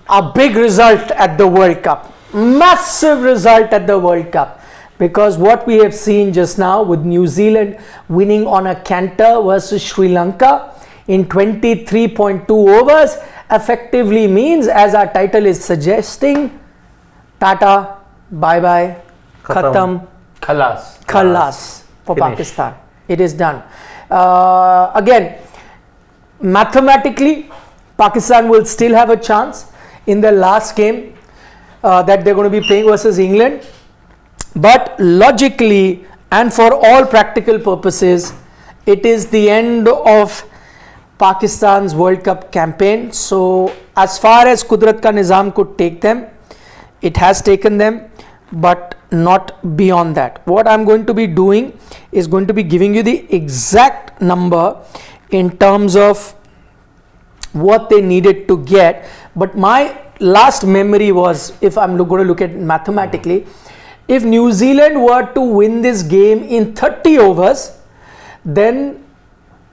a big result at the World Cup. Massive result at the World Cup. Because what we have seen just now with New Zealand winning on a canter versus Sri Lanka in 23.2 overs effectively means, as our title is suggesting, Tata, bye-bye, Khatam, Khalas for Finish. Pakistan. It is done. Again, mathematically, Pakistan will still have a chance in the last game that they're going to be playing versus England. But logically and for all practical purposes, it is the end of Pakistan's World Cup campaign. So as far as Kudrat ka Nizam could take them, it has taken them, but not beyond that. What I'm going to be doing is going to be giving you the exact number in terms of what they needed to get. But my last memory was, if I'm going to look at it mathematically, if New Zealand were to win this game in 30 overs, then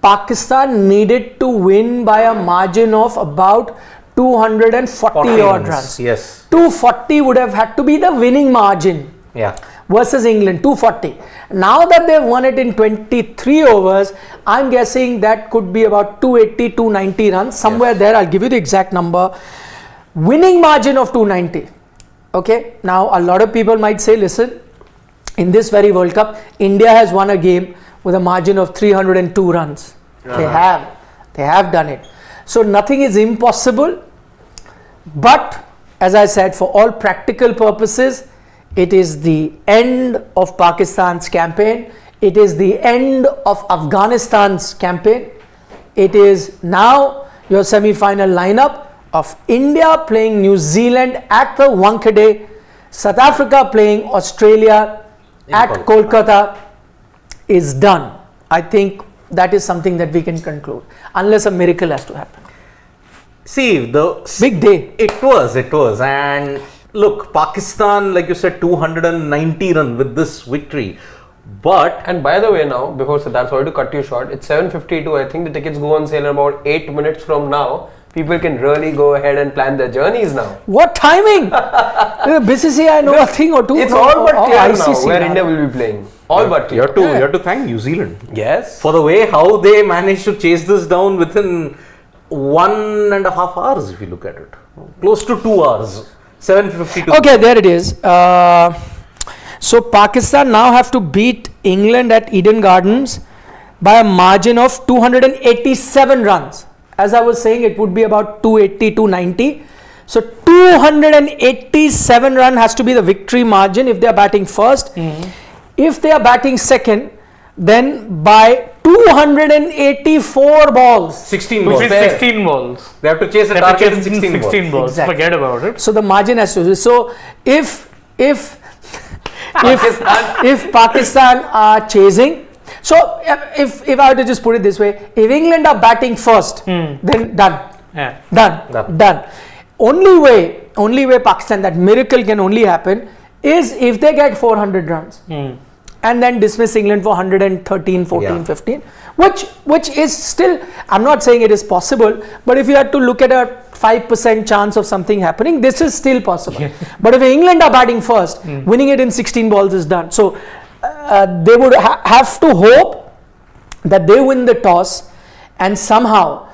Pakistan needed to win by a margin of about 240 odd runs. Yes. 240 would have had to be the winning margin. Yeah. Versus England, 240. Now that they've won it in 23 overs, I'm guessing that could be about 280, 290 runs. Somewhere there, I'll give you the exact number. Winning margin of 290. Okay, now a lot of people might say, listen, in this very World Cup, India has won a game with a margin of 302 runs. They have done it. So nothing is impossible, but as I said, for all practical purposes, it is the end of Pakistan's campaign. It is the end of Afghanistan's campaign. It is now your semi-final lineup of India playing New Zealand at the Wankhede, South Africa playing Australia at Kolkata is done. I think that is something that we can conclude, unless a miracle has to happen. See, the big day. It was. And look, Pakistan, like you said, 290 run with this victory. But, and by the way, now, before Siddharth, sorry to cut you short, it's 7:52. I think the tickets go on sale in about 8 minutes from now. People can really go ahead and plan their journeys now. What timing? BCCI, I know a thing or two. It's all but clear now ICC where India will be playing. All but clear. you have to thank New Zealand. Yes. For the way how they managed to chase this down within 1.5 hours, if you look at it. Close to 2 hours. 7:52. Okay, there it is. So Pakistan now have to beat England at Eden Gardens by a margin of 287 runs. As I was saying, it would be about 280, 290. So 287 run has to be the victory margin if they are batting first. If they are batting second, then by 284 balls. 16 balls. Which is 16 balls. They have to chase a They have to target chase in 16 balls. Exactly. Forget about it. So the margin has to be. So if Pakistan are chasing, so if I were to just put it this way, if England are batting first, then done. Yeah. Done. Only way Pakistan, that miracle can only happen is if they get 400 runs and then dismiss England for 113, 14, 15, which is still, I'm not saying it is possible, but if you had to look at a 5% chance of something happening, this is still possible. But if England are batting first, winning it in 16 balls is done. So they would have to hope that they win the toss and somehow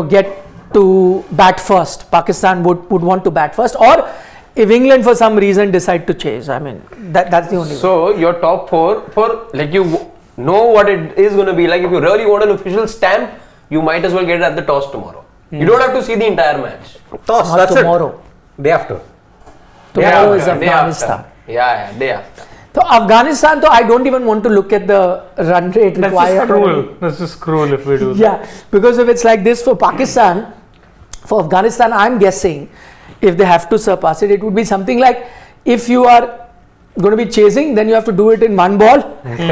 get to bat first. Pakistan would want to bat first, or if England for some reason decide to chase. I mean, that's the only way. So your top four, for like you know what it is going to be like. If you really want an official stamp, you might as well get it at the toss tomorrow. You don't have to see the entire match. Toss, Not that's tomorrow. it. Day after. Tomorrow is Day Afghanistan. after. Yeah, day after. So Afghanistan, though, I don't even want to look at the run rate That's required. just cruel. That's just cruel if we do that. Yeah, because if it's like this for Pakistan, for Afghanistan, I'm guessing if they have to surpass it, it would be something like, if you are going to be chasing, then you have to do it in one ball,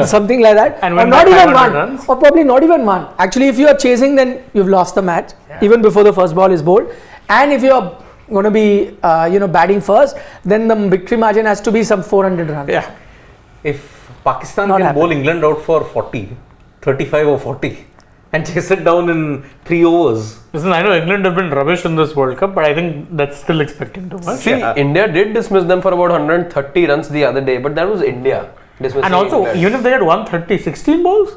something like that, And or win not by even 500 one, runs. or probably not even one. Actually, if you are chasing, then you've lost the match even before the first ball is bowled. And if you are going to be batting first, then the victory margin has to be some 400 runs. Yeah. If Pakistan Not can happen. bowl England out for 40, 35 or 40, and chase it down in 3 overs. Listen, I know England have been rubbish in this World Cup, but I think that's still expecting too much. See, India did dismiss them for about 130 runs the other day, but that was India dismissing And also, England. even if they had 130, 16 balls,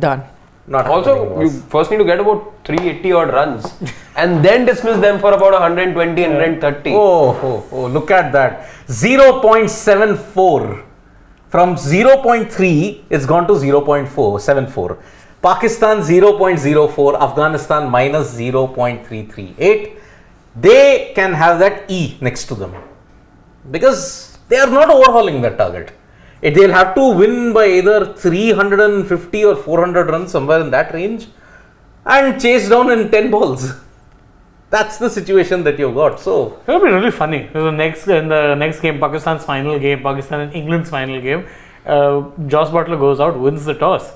Done. Not Also, happening, you boss. first need to get about 380 odd runs and then dismiss them for about 120, 130. Look at that. 0.74. From 0.3, it's gone to 0.74. Pakistan 0.04. Afghanistan minus 0.338. They can have that E next to them. Because they are not overhauling that target. They'll have to win by either 350 or 400 runs, somewhere in that range, and chase down in 10 balls. That's the situation that you've got. So it'll be really funny. In the next game, Pakistan's final game, Pakistan and England's final game, Joss Butler goes out, wins the toss,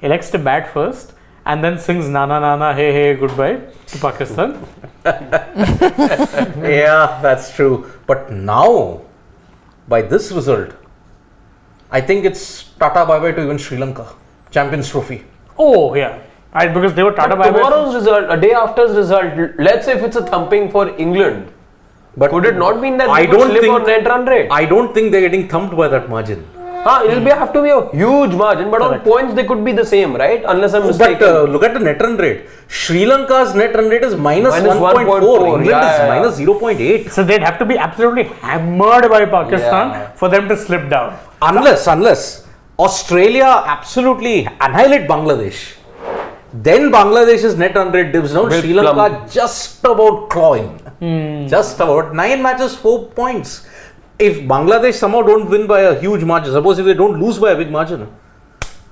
elects to bat first, and then sings "Nana Nana Hey Hey Goodbye" to Pakistan. yeah, that's true. But now, by this result, I think it's Tata bye-bye to even Sri Lanka. Champions Trophy. Oh yeah, because they were Tata But bye. tomorrow's result, a day after's result, let's say if it's a thumping for England, But could it not mean that I they could don't slip think- on net run rate? I don't think they're getting thumped by that margin. Have to be a huge margin, but on points they could be the same, right? Unless I'm mistaken. But look at the net run rate. Sri Lanka's net run rate is minus Minus 1.4. 1.4. England Yeah, is yeah. minus 0.8. So they'd have to be absolutely hammered by Pakistan Yeah. for them to slip down. Unless Australia absolutely annihilate Bangladesh. Then Bangladesh's net run rate dips down. Will Sri Lanka plummet. just about clawing. Just about 9 matches, 4 points. If Bangladesh somehow don't win by a huge margin, suppose if they don't lose by a big margin,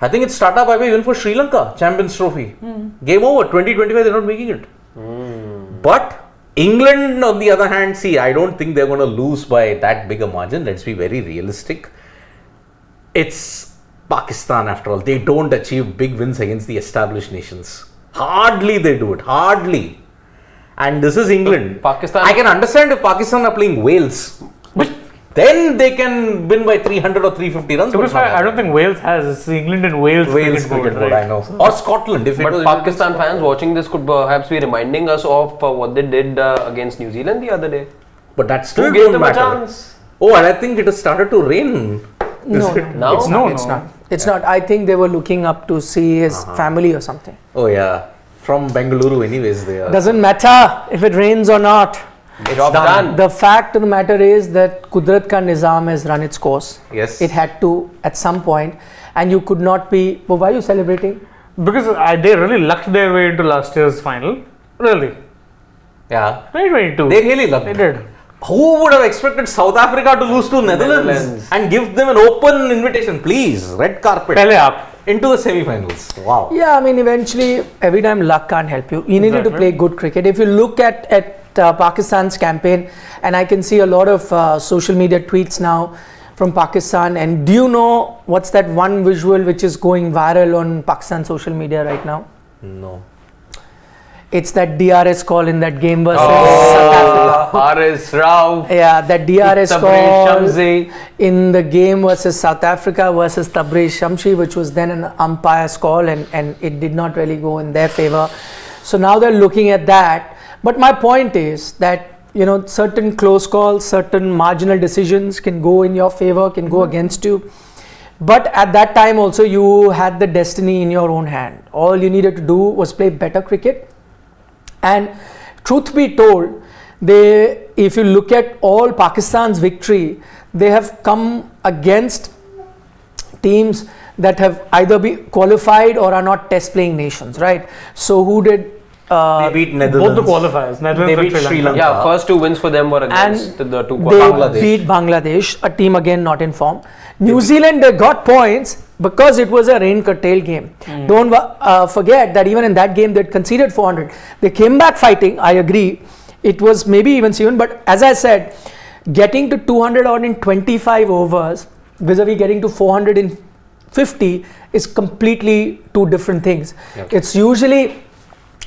I think it's Tata bye-bye even for Sri Lanka, Champions Trophy. Game over, 2025 they're not making it. But England on the other hand, see, I don't think they're going to lose by that big a margin. Let's be very realistic. It's Pakistan after all. They don't achieve big wins against the established nations. Hardly they do it. Hardly. And this is England. Pakistan- I can understand if Pakistan are playing Wales. But then they can win by 300 or 350 runs. To but be it's not fair, I don't happening. think Wales has. It's England and Wales. Wales cricket board, I know. Or Scotland. If it But was Pakistan fans watching this could perhaps be reminding us of what they did against New Zealand the other day. But that still Who gave don't them a matter. chance? Oh, and I think it has started to rain. No, Now? it's No, not. It's no. not. It's not. I think they were looking up to see his family or something. Oh yeah. From Bengaluru anyways they are. Doesn't matter if it rains or not. Job done. done. The fact of the matter is that Kudrat ka Nizam has run its course. Yes. It had to at some point, and you could not be. Well, why are you celebrating? Because they really lucked their way into last year's final. Really. Yeah. 2022. They really loved They it. did. Who would have expected South Africa to lose to Netherlands Netherlands. and give them an open invitation? Please, red carpet Pehle aap. into the semi-finals. Wow. Yeah, I mean, eventually, every time luck can't help you. You needed to Exactly. play good cricket. If you look at Pakistan's campaign, and I can see a lot of social media tweets now from Pakistan. And do you know what's that one visual which is going viral on Pakistan social media right now? No. It's that DRS call in that game versus South Africa. Haris Rao. Yeah, that DRS Tabraiz call Shamsi. in the game versus South Africa versus Tabraiz Shamsi, which was then an umpire's call, and it did not really go in their favor. So now they're looking at that. But my point is that, you know, certain close calls, certain marginal decisions can go in your favor, can go against you. But at that time also, you had the destiny in your own hand. All you needed to do was play better cricket. And truth be told, if you look at all Pakistan's victory, they have come against teams that have either be qualified or are not test playing nations, right? So who did They beat Both Netherlands. the qualifiers. Netherlands They and beat Sri Lanka. Yeah, first two wins for them were against and the two they qualifiers. beat Bangladesh, a team again not in form. New Zealand, they got points because it was a rain curtailed game. Don't forget that even in that game they conceded 400. They came back fighting, I agree. It was maybe even Steven, but as I said, getting to 200 odd in 25 overs vis-a-vis getting to 400 in 50 is completely two different things. Yep. It's usually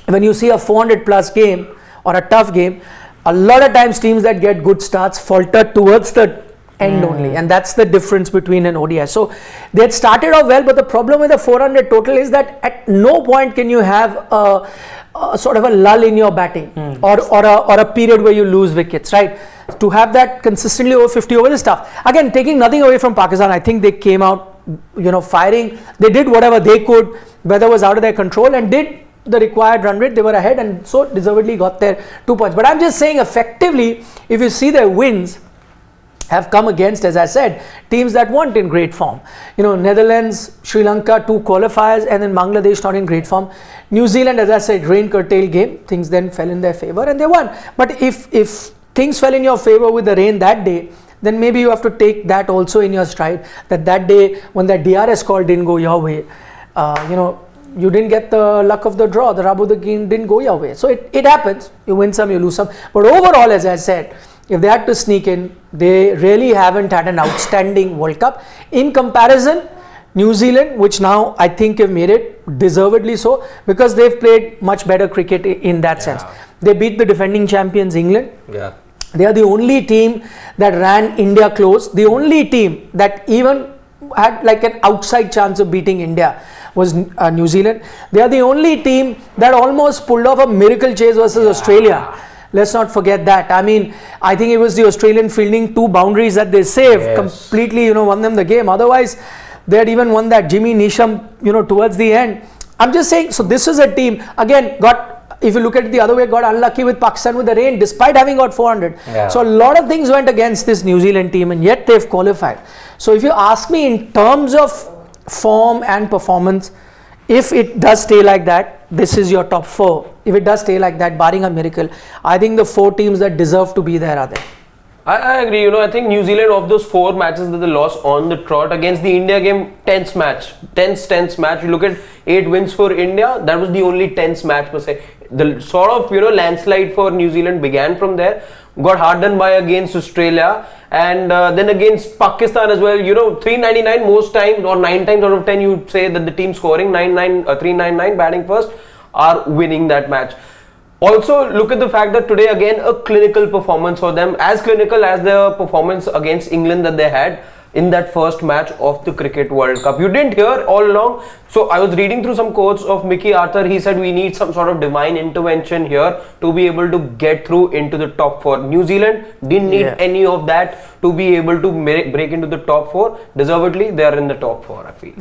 when you see a 400 plus game or a tough game, a lot of times teams that get good starts falter towards the end only, and that's the difference between an ODI. So they had started off well, but the problem with the 400 total is that at no point can you have a sort of a lull in your batting or a period where you lose wickets, right? To have that consistently over 50 overs is tough. Again, taking nothing away from Pakistan, I think they came out, firing. They did whatever they could. Weather was out of their control and did the required run rate. They were ahead and so deservedly got their 2 points. But I'm just saying, effectively, if you see their wins have come against, as I said, teams that weren't in great form. Netherlands, Sri Lanka, 2 qualifiers, and then Bangladesh not in great form. New Zealand, as I said, rain curtailed game. Things then fell in their favor and they won. But if things fell in your favor with the rain that day, then maybe you have to take that also in your stride. That day when that DRS call didn't go your way, you didn't get the luck of the draw. The rub of the game didn't go your way. So it happens. You win some, you lose some. But overall, as I said, if they had to sneak in, they really haven't had an outstanding World Cup. In comparison, New Zealand, which now I think have made it deservedly so, because they've played much better cricket in that sense. They beat the defending champions England. Yeah. They are the only team that ran India close. The only team that even had like an outside chance of beating India was New Zealand. They are the only team that almost pulled off a miracle chase versus Australia. Let's not forget that. I mean, I think it was the Australian fielding 2 boundaries that they saved, completely, won them the game. Otherwise, they had even won that Jimmy Neesham, towards the end. I'm just saying, so this is a team, again, if you look at it the other way, got unlucky with Pakistan with the rain, despite having got 400. Yeah. So a lot of things went against this New Zealand team, and yet they've qualified. So if you ask me in terms of form and performance, if it does stay like that, this is your top 4. If it does stay like that, barring a miracle, I think the 4 teams that deserve to be there are there. I agree. I think New Zealand, of those 4 matches that they lost on the trot, against the India game, tense match. You look at 8 wins for India, that was the only tense match per se. The sort of landslide for New Zealand began from there. Got hard done by against Australia, and then against Pakistan as well. 399 most times, or 9 times out of 10 you'd say that the team scoring 399 batting first are winning that match. Also, look at the fact that today again a clinical performance for them, as clinical as the performance against England that they had in that first match of the Cricket World Cup. You didn't hear all along. So I was reading through some quotes of Mickey Arthur. He said we need some sort of divine intervention here to be able to get through into the top 4. New Zealand didn't need any of that to be able to break into the top 4. Deservedly, they are in the top 4, I feel.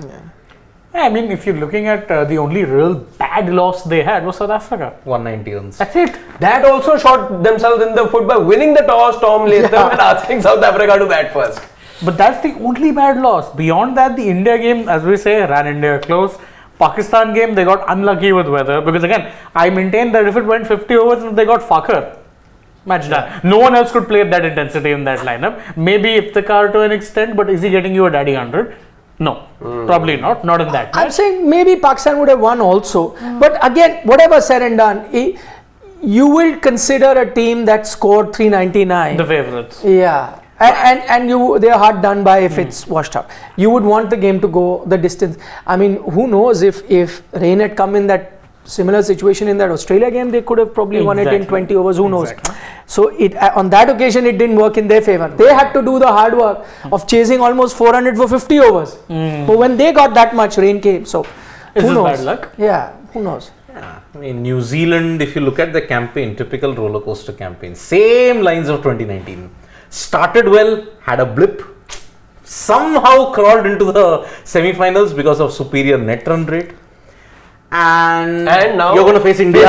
I mean, if you're looking at the only real bad loss they had was South Africa. 190 runs. That's it. That also shot themselves in the foot by winning the toss, Tom Latham, and asking South Africa to bat first. But that's the only bad loss. Beyond that, the India game, as we say, ran India close. Pakistan game, they got unlucky with weather. Because again, I maintain that if it went 50 overs, they got Fakhar. Match done. No one else could play at that intensity in that lineup. Maybe Iftikhar to an extent, but is he getting you a daddy 100? No, probably not. Not in that match. I'm saying maybe Pakistan would have won also. But again, whatever said and done, you will consider a team that scored 399. The favourites. Yeah. And they are hard done by if it's washed out. You would want the game to go the distance. I mean, who knows if rain had come in that similar situation in that Australia game, they could have probably won it in 20 overs. Who knows? So on that occasion, it didn't work in their favor. They had to do the hard work of chasing almost 400 for 50 overs. But when they got that much, rain came. So who knows? Bad luck? Yeah, who knows? Yeah, I mean, New Zealand, if you look at the campaign, typical roller coaster campaign, same lines of 2019. Started well, had a blip, somehow crawled into the semi-finals because of superior net run rate, and now you're going to face India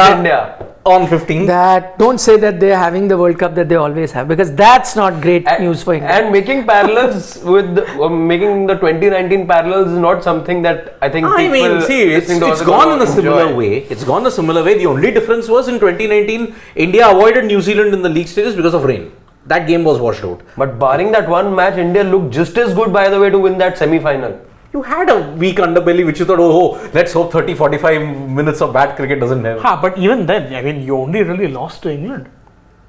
on 15th. Don't say that they're having the World Cup that they always have, because that's not great news for India. And making parallels with making the 2019 parallels is not something that I think it's gone in a similar way. It's gone a similar way. The only difference was in 2019, India avoided New Zealand in the league stages because of rain. That game was washed out. But barring that one match, India looked just as good, by the way, to win that semi-final. You had a weak underbelly which you thought, let's hope 30-45 minutes of bad cricket doesn't have. But even then, I mean, you only really lost to England.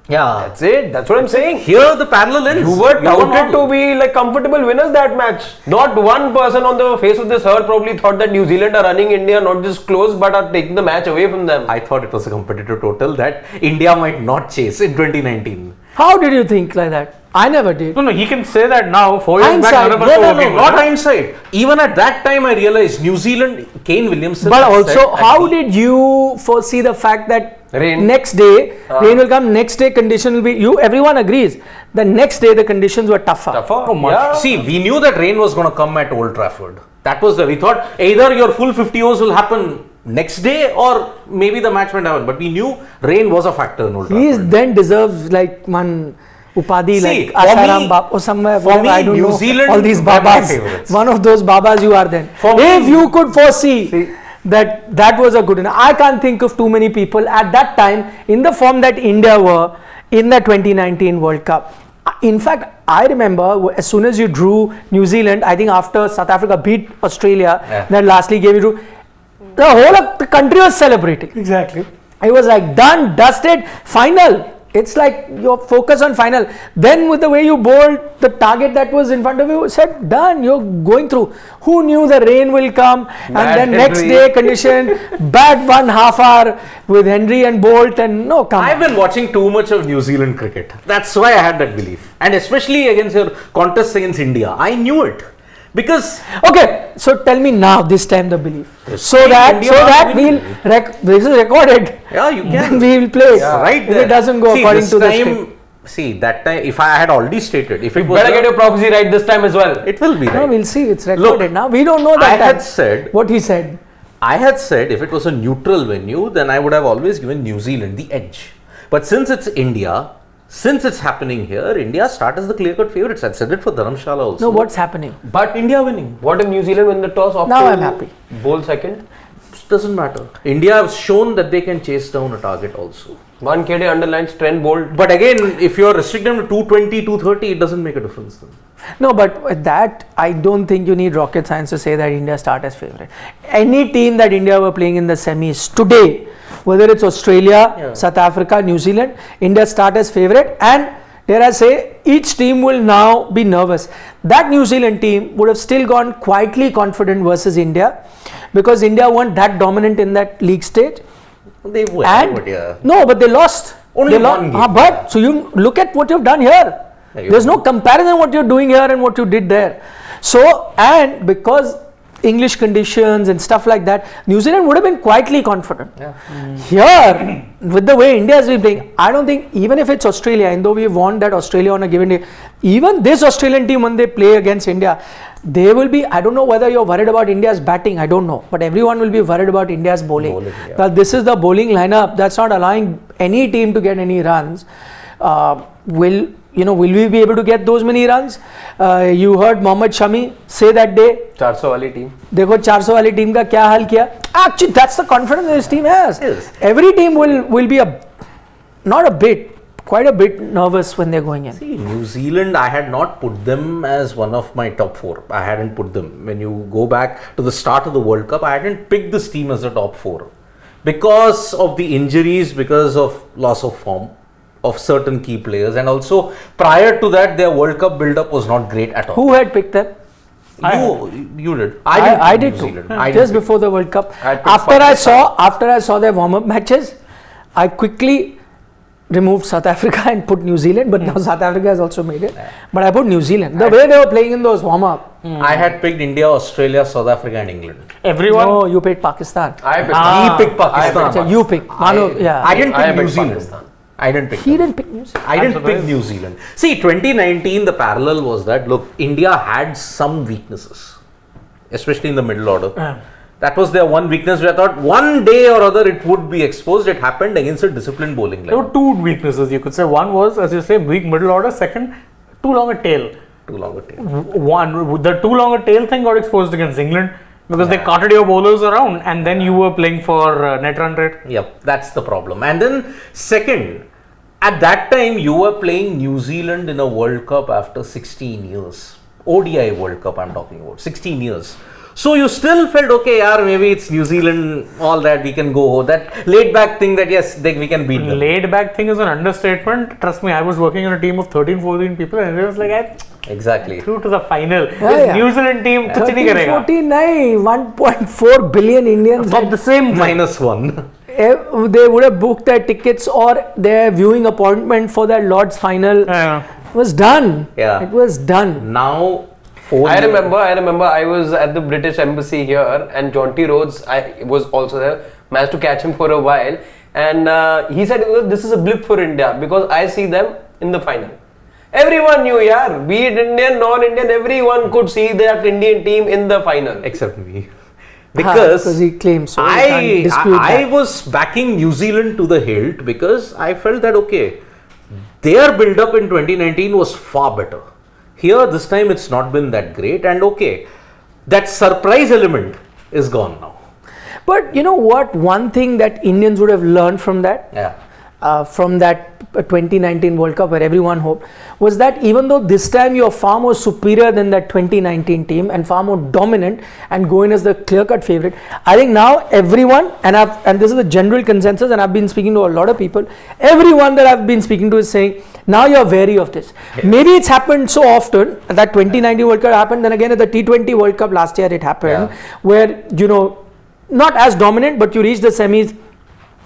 Yeah, that's it. That's what I'm saying. Here the parallel ends. You were touted to be like comfortable winners that match. Not one person on the face of this earth probably thought that New Zealand are running India not just close but are taking the match away from them. I thought it was a competitive total that India might not chase in 2019. How did you think like that? I never did. No, he can say that now. 4 years back, Hindsight. none of us No, were no, working no, with Not him. hindsight. Even at that time, I realized New Zealand, Kane Williamson. But had also, said at how the- did you foresee the fact that Rain. next day rain will come? Next day condition will be. Everyone agrees. The next day the conditions were tougher. Tougher. much. Yeah. See, we knew that rain was going to come at Old Trafford. That was we thought either your full 50 overs will happen next day or maybe the match won't happen. But we knew rain was a factor in Old He Trafford. then deserves like one Upadhi, See, like for Asaram me- Baba or somewhere. for Whatever, me, I don't New know. Zealand All these were my Babas. favourites. One of those Babas you are then. For me- If you could foresee that was a good enough. I can't think of too many people at that time in the form that India were in the 2019 World Cup. In fact, I remember as soon as you drew New Zealand, I think after South Africa beat Australia, Yeah. then lastly gave you drew, the whole of the country was celebrating. Exactly. It was like done, dusted, final. It's like your focus on final. Then with the way you bowled, the target that was in front of you said done, you're going through. Who knew the rain will come? And Bad then next Henry. day condition, bad 1/2 hour with Henry and Bolt and no come. I've been watching too much of New Zealand cricket. That's why I had that belief. And especially against your contest against India. I knew it. Because Okay, so tell me now this time the belief. So time that India we'll will this is recorded. yeah, you Then can. we will play. Right If there. it doesn't go See, according this to the time, script. See, that time, if I had already stated, if it was. Better get your prophecy right this time as well. It will be No, right. we'll see. It's recorded Look, now. We don't know that. I had time. said. What he said. I had said if it was a neutral venue, then I would have always given New Zealand the edge. But since it's India, since it's happening here, India start as the clear-cut favourites. I said it for Dharamshala also. No, what's happening? But India winning? what if New Zealand win the toss? Opt Now to I'm happy. Bowl second. Doesn't matter. India has shown that they can chase down a target also. 1 KD underlines Trent Bolt. But again, if you're restricted to 220, 230, it doesn't make a difference then. No, but with that, I don't think you need rocket science to say that India start as favourite. Any team that India were playing in the semis today, whether it's Australia, South Africa, New Zealand, India start as favourite, and dare I say, each team will now be nervous. That New Zealand team would have still gone quietly confident versus India because India weren't that dominant in that league stage. They were. And but yeah. no, but they lost. Only They one game. but so you look at what you've done here. Yeah, There's no comparison what you're doing here and what you did there. So and because English conditions and stuff like that, New Zealand would have been quietly confident. Here, with the way India has been playing, I don't think even if it's Australia, and though we've won that Australia on a given day, even this Australian team when they play against India, they will be, I don't know whether you're worried about India's batting, I don't know, but everyone will be worried about India's bowling. yeah. That this is the bowling lineup that's not allowing any team to get any runs. Will we be able to get those many runs? You heard Mohammad Shami say that day, 400 वाली team. देखो 400 वाली team का क्या हाल किया. Actually, that's the confidence this team has. Yes. Every team will be quite a bit nervous when they're going in. See, New Zealand, I had not put them as one of my top 4. I hadn't put them. When you go back to the start of the World Cup, I hadn't picked this team as a top 4. Because of the injuries, because of loss of form of certain key players, and also prior to that, their World Cup build-up was not great at all. Who had picked them? You did. I did New too. Zealand. I Just didn't before the World Cup. I picked After I saw their warm-up matches, I quickly removed South Africa and put New Zealand. But now South Africa has also made it. But I put New Zealand. The way they were playing in those warm-up. I had picked India, Australia, South Africa, and England. Everyone. No, you picked Pakistan. I picked He picked Pakistan. So you picked. Manu, yeah. I didn't I pick New picked Zealand. Pakistan. I didn't pick. He them. didn't pick New Zealand. I didn't pick surprised. New Zealand. See, 2019, the parallel was that, look, India had some weaknesses, especially in the middle order. That was their one weakness where I thought one day or other it would be exposed. It happened against a disciplined bowling There were line. two weaknesses you could say. One was, as you say, weak middle order. Second, too long a tail. Too long a tail. The too long a tail thing got exposed against England because they carted your bowlers around, and then you were playing for net run rate. Yep, that's the problem. And then second, at that time you were playing New Zealand in a World Cup after 16 years. ODI World Cup I'm talking about, 16 years. So you still felt, okay, yaar, maybe it's New Zealand, all that, we can go. That laid back thing that yes, we can beat them. Laid back thing is an understatement. Trust me, I was working on a team of 13, 14 people, and it was like, I Exactly. through to the final. Yeah, This yeah. New Zealand team kuch nahi 13, karega. 14, nahin, 1.4 billion Indians. But the same thing. -1. They would have booked their tickets or their viewing appointment for their Lord's final. Yeah. It was done. Yeah. It was done. Now, 4 I remember I was at the British Embassy here and Jonty Rhodes was also there. Managed to catch him for a while and he said this is a blip for India because I see them in the final. Everyone knew, yeah, be it Indian, non-Indian, everyone could see that Indian team in the final. except me. Because he claims so. We can't dispute I that. was backing New Zealand to the hilt because I felt that okay, their build-up in 2019 was far better. Here, this time it's not been that great, and okay, that surprise element is gone now. But you know what? One thing that Indians would have learned from that, from that 2019 World Cup where everyone hoped, was that even though this time you're far more superior than that 2019 team and far more dominant and going as the clear-cut favorite, I think now everyone, and this is the general consensus, and I've been speaking to a lot of people, everyone that I've been speaking to is saying, now you're wary of this. Yes. Maybe it's happened so often, that 2019 World Cup happened, then again at the T20 World Cup last year it happened, where, you know, not as dominant, but you reach the semis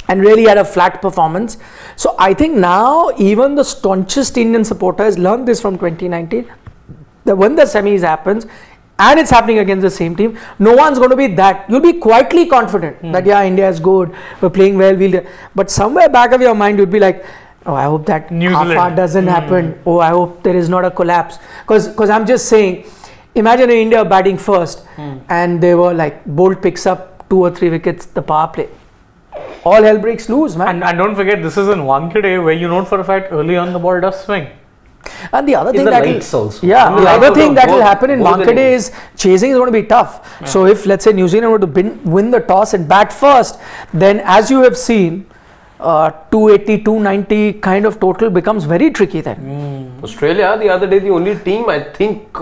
and really had a flat performance. So I think now even the staunchest Indian supporters learned this from 2019, that when the semis happens and it's happening against the same team, no one's going to be that. You'll be quietly confident that yeah, India is good, we're playing well, but somewhere back of your mind you'd be like, oh, I hope that half doesn't happen. Oh, I hope there is not a collapse. Because I'm just saying, imagine India batting first and they were like, Bolt picks up 2 or 3 wickets, the power play. All hell breaks loose, man. And don't forget, this is in Wankhede where you know for a fact early on the ball does swing. And the other thing the that lights also. Yeah, the other thing that will happen in both Wankhede is chasing is going to be tough. So if let's say New Zealand were to win the toss and bat first, then as you have seen, 280, 290 kind of total becomes very tricky then. Australia, the other day, the only team I think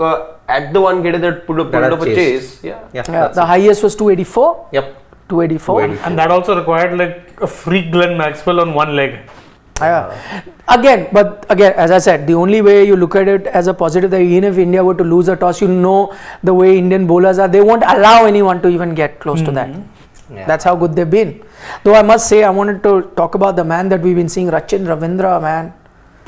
at the Wankhede that put up a chase. The highest was 284. Yep. 284. And that also required like a freak Glenn Maxwell on one leg. Again, as I said, the only way you look at it as a positive, that even if India were to lose a toss, you know the way Indian bowlers are, they won't allow anyone to even get close to that. That's how good they've been. Though I must say, I wanted to talk about the man that we've been seeing, Rachin Ravindra, man.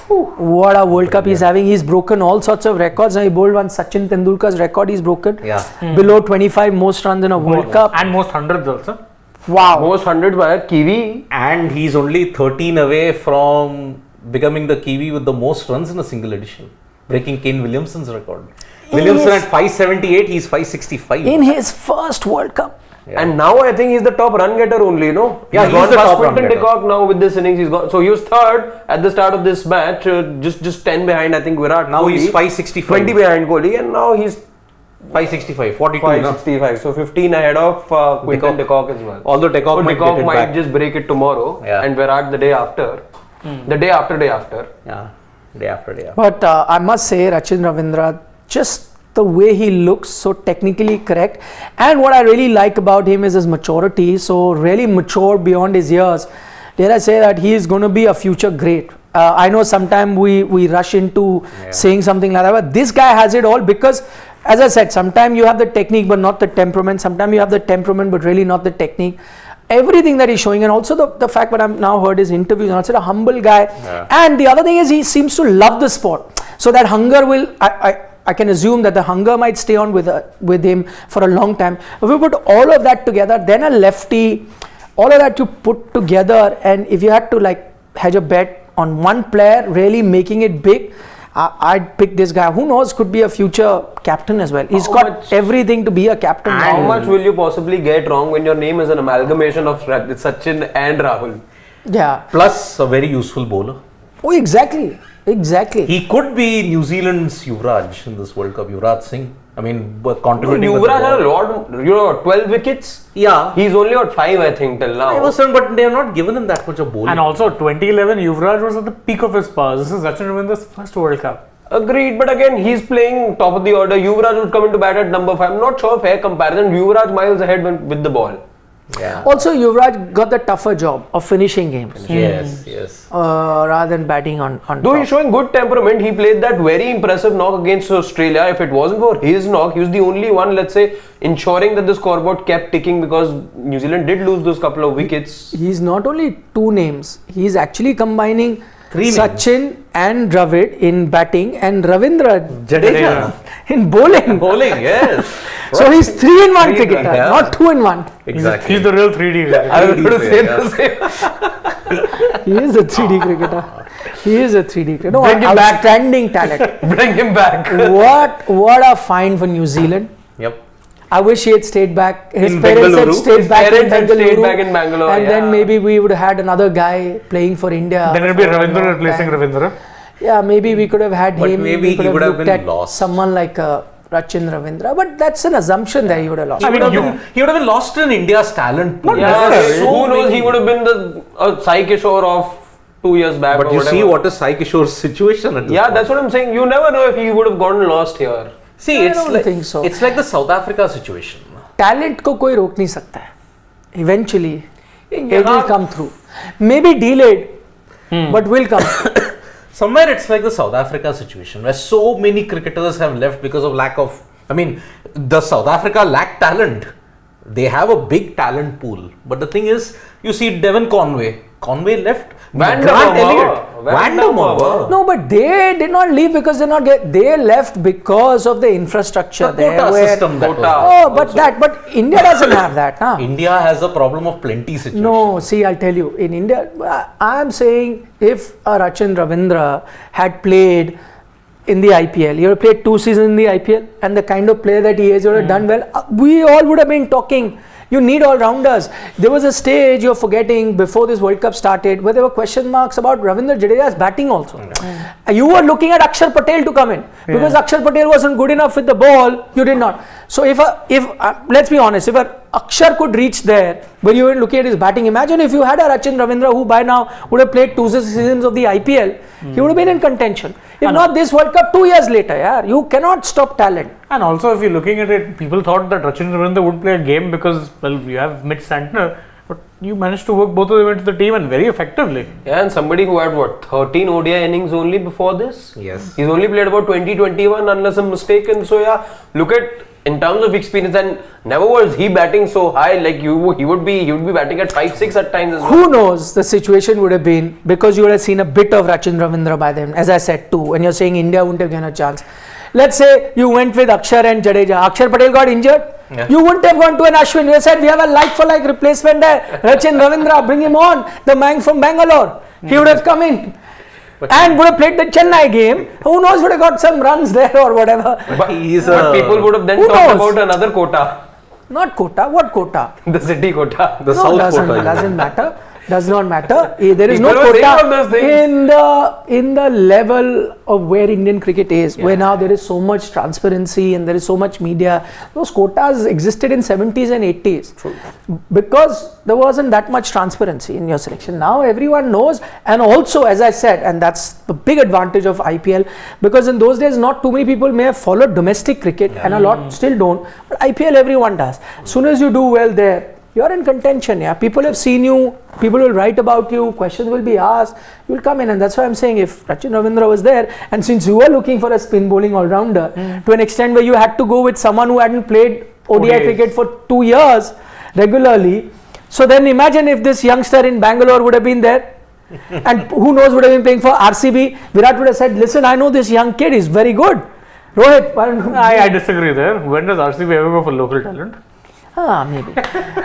What a World Cup he's having. He's broken all sorts of records. He bowled one Sachin Tendulkar's record he's broken. Below 25 most runs in a World Cup. And most hundreds also. Wow. Most hundreds by a Kiwi. And he's only 13 away from becoming the Kiwi with the most runs in a single edition, breaking Kane Williamson's record. Williamson at 578, he's 565. In his first World Cup. And now I think he's the top run getter only, you know. Yeah, he's he's gone the past top run Quinton de getter. Kock now with this innings. He's gone. So he was third at the start of this match, just 10 behind, I think, Virat. Now Kohli, he's 565. 20 behind Kohli, and now he's 565, 42. 565. So 15 ahead of Quinton de Kock as well. Although de Kock might just break it tomorrow, and Virat the day after. The day after. Yeah, day after day after. But I must say, Rachin Ravindra, just the way he looks, so technically correct, and what I really like about him is his maturity. So really mature beyond his years. Dare I say that he is going to be a future great. I know sometimes we rush into saying something like that, but this guy has it all, because as I said, sometimes you have the technique but not the temperament. Sometimes you have the temperament but really not the technique. Everything that he's showing, and also the fact that I've now heard his interviews, and also a humble guy. And the other thing is he seems to love the sport. So that hunger will, I can assume that the hunger might stay on with him for a long time. If we put all of that together, then a lefty, all of that you put together, and if you had to like hedge a bet on one player really making it big, I'd pick this guy. Who knows, could be a future captain as well. He's got everything to be a captain. How much will you possibly get wrong when your name is an amalgamation of Sachin and Rahul? Yeah. Plus a very useful bowler. Oh, exactly. He could be New Zealand's Yuvraj in this World Cup, Yuvraj Singh. I mean, contributing. Yuvraj had a lot, 12 wickets. Yeah. He's only got 5, I think, till now. But they have not given him that much of bowling. And also, 2011, Yuvraj was at the peak of his powers. This is Rachin Ravindra's first World Cup. Agreed, but again, he's playing top of the order. Yuvraj would come into bat at number 5. I'm not sure fair comparison. Yuvraj miles ahead with the ball. Yeah. Also, Yuvraj got the tougher job of finishing games. Yes. Rather than batting on Though top. he's showing good temperament, he played that very impressive knock against Australia. If it wasn't for his knock, he was the only one, let's say, ensuring that the scoreboard kept ticking, because New Zealand did lose those couple of wickets. He's not only two names, he's actually combining Three Sachin, and Dravid in batting and Ravindra Jadeja. in bowling. Bowling, yes. So he's 3-in-1 Three in cricketer, one, yeah. not 2-in-1. Exactly. He's the real 3D cricketer. I was going to say Yeah. the same. He is a 3D cricketer. He is a 3D cricketer. No, Bring him back. outstanding talent. Bring him back. What a find for New Zealand. Yep. I wish he had stayed back. His In parents had Bengaluru. stayed His back in parents had stayed Bengaluru. back in Bangalore, And then yeah. maybe we would have had another guy playing for India. Then it'll be for a Ravindra long replacing time. Ravindra. Yeah, maybe we could have had But him. maybe we could he would have looked been at lost. Someone like Rachin Ravindra. But that's an assumption that he would have lost. He would have been lost in India's talent pool. Yeah, There's so who knows? many- He would have been the Sai Kishore of 2 years back. But or you whatever. see what is Sai Kishore's situation at this Yeah, point. that's what I'm saying. You never know if he would have gotten lost here. See, I it's don't like, think so. It's like the South Africa situation. Talent को कोई रोक नहीं सकता है. Eventually, it will यहाँ- come through. Maybe delayed, but will come through. Somewhere it's like the South Africa situation where so many cricketers have left because of lack of. I mean, the South Africa lack talent. They have a big talent pool, but the thing is, you see Devon Conway. Conway left. Van der Grant Merwe. Elliott. Van Van der der Merwe. Merwe. No, but they did not leave because they left because of the infrastructure The there. quota where- system. That was Quota. there. Oh, but India doesn't have that, huh? India has a problem of plenty situation. No, see, I'll tell you. In India, I am saying if Rachin Ravindra had played in the IPL, he would have played 2 seasons in the IPL, and the kind of player that he is, he would have done well. We all would have been talking. You need all-rounders. There was a stage you're forgetting before this World Cup started where there were question marks about Ravindra Jadeja's batting also. You were looking at Akshar Patel to come in because Akshar Patel wasn't good enough with the ball. You did not. So if let's be honest, if Akshar could reach there, when you were looking at his batting, imagine if you had a Rachin Ravindra who by now would have played 2 seasons of the IPL, he would have been in contention. If not this World Cup, 2 years later, you cannot stop talent. And also, if you're looking at it, people thought that Rachin Ravindra would play a game because, well, you have Mitch Santner, but you managed to work both of them into the team and very effectively. Yeah, and somebody who had 13 ODI innings only before this? Yes. He's only played about 20-21 unless I'm mistaken. So yeah, look at in terms of experience, and never was he batting so high. Like he would be batting at 5-6 at times as well. Who knows the situation would have been because you would have seen a bit of Rachin Ravindra by then, as I said too, when you're saying India wouldn't have given a chance. Let's say you went with Akshar and Jadeja. Akshar Patel got injured. Yeah. You wouldn't have gone to an Ashwin. You said we have a like-for-like replacement there. Rachin Ravindra, bring him on. The man from Bangalore. He would have come in. And would have played the Chennai game. Who knows, would have got some runs there or whatever. But he's But people would have then Who talked knows? about another quota, Not quota. What quota? the city quota. the No, South doesn't quota. matter. Does not matter. There is People no were saying all quota those things. in the level of where Indian cricket is, where now there is so much transparency and there is so much media. Those quotas existed in 70s and 80s because there wasn't that much transparency in your selection. Now everyone knows, and also, as I said, and that's the big advantage of IPL, because in those days not too many people may have followed domestic cricket, and a lot still don't. But IPL everyone does. As soon as you do well there, you're in contention. Yeah, people have seen you, people will write about you, questions will be asked, you will come in. And that's why I'm saying if Rachin Ravindra was there, and since you were looking for a spin bowling all-rounder to an extent where you had to go with someone who hadn't played ODI ODIs. cricket for 2 years regularly, so then imagine if this youngster in Bangalore would have been there, and who knows, would have been playing for RCB. Virat would have said, listen, I know this young kid is very good. Rohit, why don't you- I disagree there. When does RCB ever go for local talent? Maybe.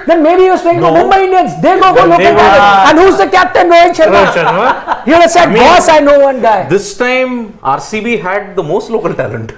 Then maybe he was playing for Mumbai Indians. They go for local they go- talent. And who's the captain? Rohit Sharma. Rohit Sharma. He would have said, boss, I know one guy. This time RCB had the most local talent.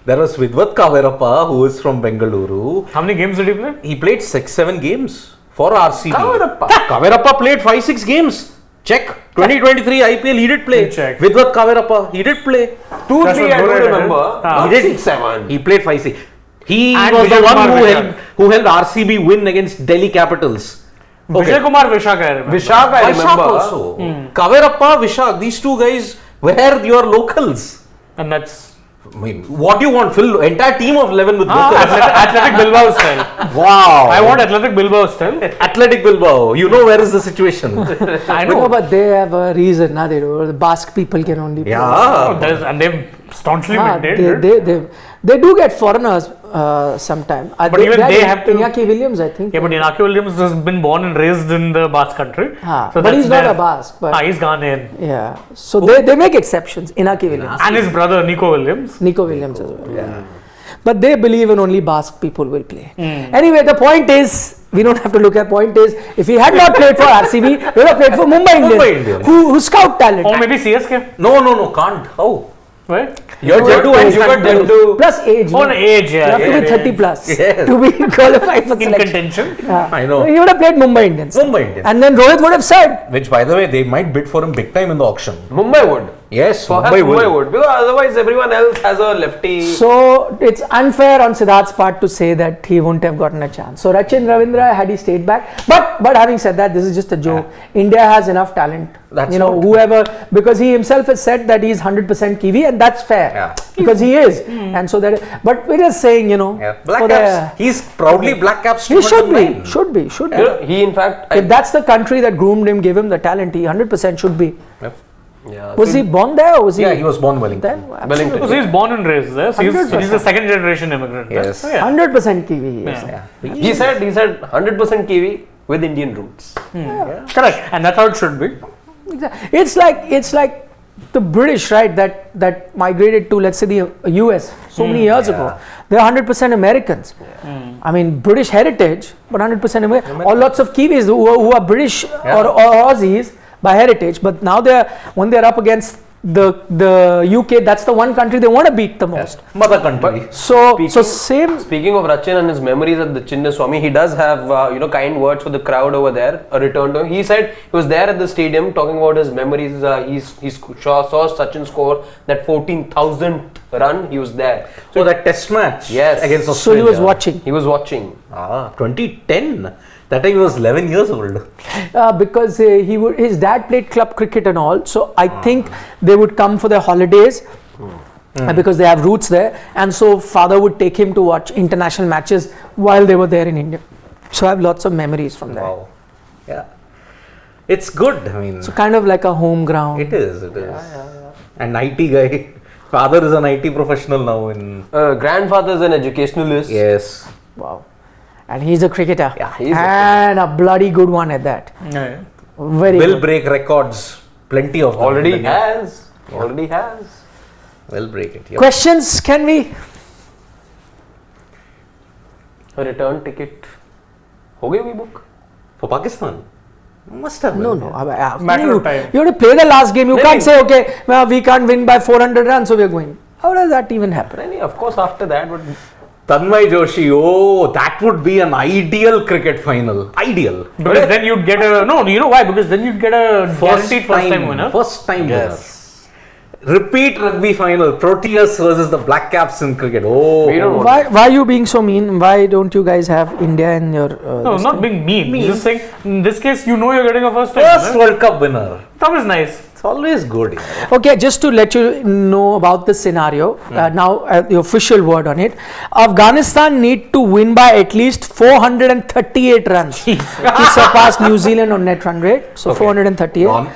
There was Vidwat Kaverappa, who is from Bengaluru. How many games did he play? He played 6-7 games for RCB. Kaverappa. Kaverappa played 5-6 games. Check. 2023 IPL, he did play. Check. Vidwat Kaverappa, he did play. 2-3 That's I what don't Rohit did. remember. Ah. He did. 6-7. He played 5-6. He And was the Vijay one Kumar who Vishak. helped RCB win against Delhi Capitals. Vijay Kumar Vishak, I remember. Vishak, I Vishak remember. also. Kaverappa, Vishak, these two guys were your locals. And that's I mean, what do you want? Fill entire team of 11 with locals. Athletic Bilbao style. Wow. I want Athletic Bilbao style. Athletic Bilbao. You know where is the situation? I No, know. but they have a reason. They do. The Basque people can only play. Yeah. And they've staunchly Ah, maintained it. they do get foreigners. sometime. But even they have to- Iñaki Williams, I think. Yeah, but Inaki Williams has been born and raised in the Basque country. But that's he's not their- a Basque. But He's Ghanaian. yeah, so they make exceptions. Inaki Williams, And his brother Nico Williams. Nico Williams as well. Yeah. But they believe in only Basque people will play. Anyway, the point is, we don't have to look at. Point is, if he had not played for RCB, he would have played for Mumbai Indians, who scout talent. Or maybe CSK. No, can't. How? Right? You're Jaddu and Sandu. Plus age. On no? age, You yeah. have to be yeah, 30 plus Yes. to be qualified for In selection. contention. Yeah. I know. He would have played Mumbai Indians. Mumbai Indians. And then Rohit would have said, Which, by the way, they might bid for him big time in the auction. Mumbai would. Yes, Perhaps Mumbai Mumbai will. would. Because otherwise everyone else has a lefty. so it's unfair on Siddharth's part to say that he wouldn't have gotten a chance. So Rachin Ravindra, had he stayed back, but having said that, this is just a joke. India has enough talent. That's what, whoever, because he himself has said that he's 100% Kiwi, and that's fair. Yeah. Because he is. And so that, but we're just saying, Yeah. Black for Caps. He's proudly Black Caps. he should 209. be, should be. You know, he in fact. If that's the country that groomed him, gave him the talent, he 100% should be. Yep. yeah, Was he born there or was he? Yeah, he was born Wellington. Then? Wellington. Because he's born and raised there. So he's 100%. a second generation immigrant. there. Yes. So, yeah. 100% Kiwi. He is. Yeah. Yeah. He said 100% Kiwi with Indian roots. Correct. And that's how it should be. Exactly. It's like the British, right? That migrated to, let's say, the US so many years ago. They're 100% Americans. I mean, British heritage, but 100% American. Or lots of Kiwis who are British or Aussies by heritage, but now when they're up against the UK, that's the one country they want to beat the most. Mother country. So Speaking- same. Speaking of Rachin and his memories at the Chinnaswamy, he does have kind words for the crowd over there. A return to him. He said he was there at the stadium talking about his memories. He saw Sachin score that 14,000th run. He was there. So that test match Yes. against So Australia. he was watching. He was watching. 2010. That time he was 11 years old. Because his dad played club cricket and all, so I think they would come for their holidays because they have roots there, and so father would take him to watch international matches while they were there in India. So I have lots of memories from there. Wow. Yeah. It's good. I mean, So kind of like a home ground. it is. It is. And IT guy. Father is an IT professional now in. Grandfather is an educationalist. Yes. Wow. And he's a cricketer. Yeah, he's a and a bloody good one at that. Yeah. Very Will good. break records. Plenty of them. Already has. Already has. Will break it. Yep. Questions? Can we? A return ticket. हो गई होगी book? For Pakistan. Must have been. No. Matter of time. You have to play the last game. You No, can't no. say, okay, well, we can't win by 400 runs, so we're going. How does that even happen? Really, of course, after that, but Tanmay Joshi. Oh, that would be an ideal cricket final. Ideal. Because then you'd get a no. You know why? Because then you'd get a guaranteed first time winner. First time Yes. winner. Repeat rugby final. Proteas versus the Black Caps in cricket. Oh. We don't want Why are you being so mean? Why don't you guys have India in your? No, this not thing? being mean. Just saying, in this case, you know you're getting a first time First winner. World Cup winner. That was nice. It's always good. Okay, just to let you know about the scenario, now the official word on it. Afghanistan need to win by at least 438 runs to surpass New Zealand on net run rate. So Okay. 438. Gone.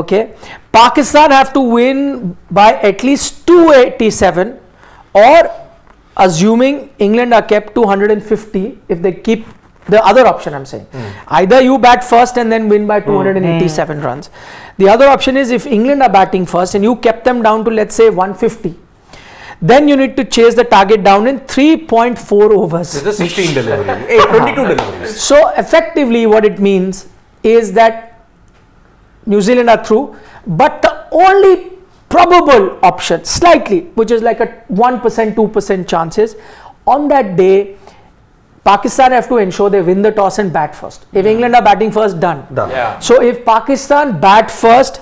Okay. Pakistan have to win by at least 287, or assuming England are kept to 150 if they keep the other option I'm saying. Either you bat first and then win by 287 runs. The other option is if England are batting first and you kept them down to, let's say, 150, then you need to chase the target down in 3.4 overs. This is 16 delivery. 22 deliveries. So effectively what it means is that New Zealand are through, but the only probable option, slightly, which is like a 1%, 2% chances, on that day, Pakistan have to ensure they win the toss and bat first. If England are batting first, done. Done. Yeah. So if Pakistan bat first,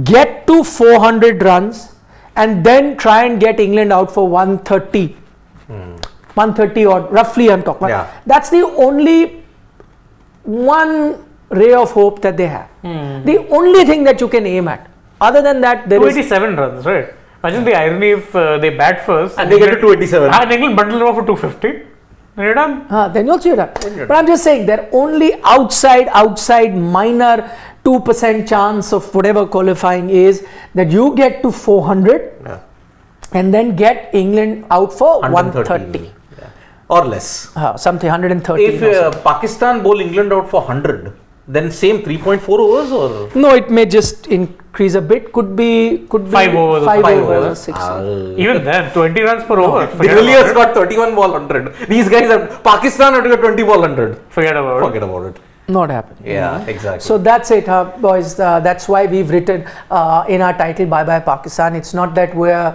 get to 400 runs, and then try and get England out for 130. 130 or roughly I'm talking about. Yeah. That's the only one ray of hope that they have. The only thing that you can aim at. Other than that, there is 287 runs, right? Imagine the irony if they bat first And they get to 287. and England bundle them off for 250. Then you're done. then also you're done. But I'm just saying they're only outside minor 2% chance of whatever qualifying is that you get to 400 Yeah. and then get England out for 130. or less. Something 130. If Pakistan bowl England out for 100, then same 3.4 overs or? No, it may just increase a bit. Could be 5 overs. 5 5 overs. overs. 6 Even then, 20 runs per over. De Forget about Villiers it. got 31 ball 100. These guys have Pakistan have to get 20 ball 100. Forget about it. Forget about it. Not happening. Yeah, exactly. So that's it, boys. That's why we've written in our title "Bye Bye Pakistan." It's not that we're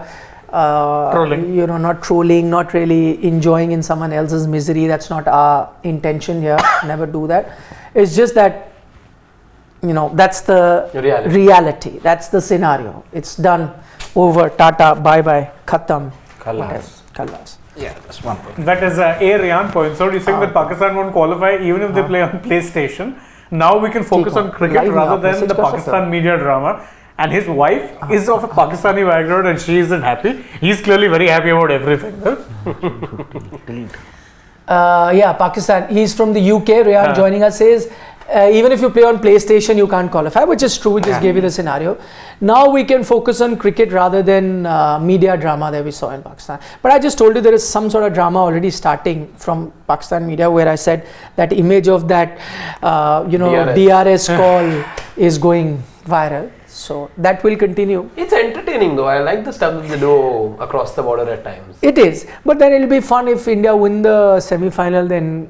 Trolling. not trolling, not really enjoying in someone else's misery. That's not our intention here. Never do that. It's just that that's the reality. That's the scenario. It's done. Over. Tata. Bye bye. Khatam. Khalas. Khalas. Yeah, that's one thing. That is Ryan points out. He's saying that Pakistan won't qualify even if they play on PlayStation. Now we can focus on cricket Live rather now. than Message the kar sakte Pakistan ho. media drama. And his wife is of a Pakistani background and she isn't happy. He's clearly very happy about everything. Pakistan. He's from the UK. Ryan joining us says, even if you play on PlayStation, you can't qualify, which is true. We just gave you the scenario. Now we can focus on cricket rather than media drama that we saw in Pakistan. But I just told you there is some sort of drama already starting from Pakistan media, where I said that image of that, DRS call is going viral. So that will continue. It's entertaining though. I like the stuff that they do across the border at times. It is, but then it'll be fun if India win the semi-final. Then,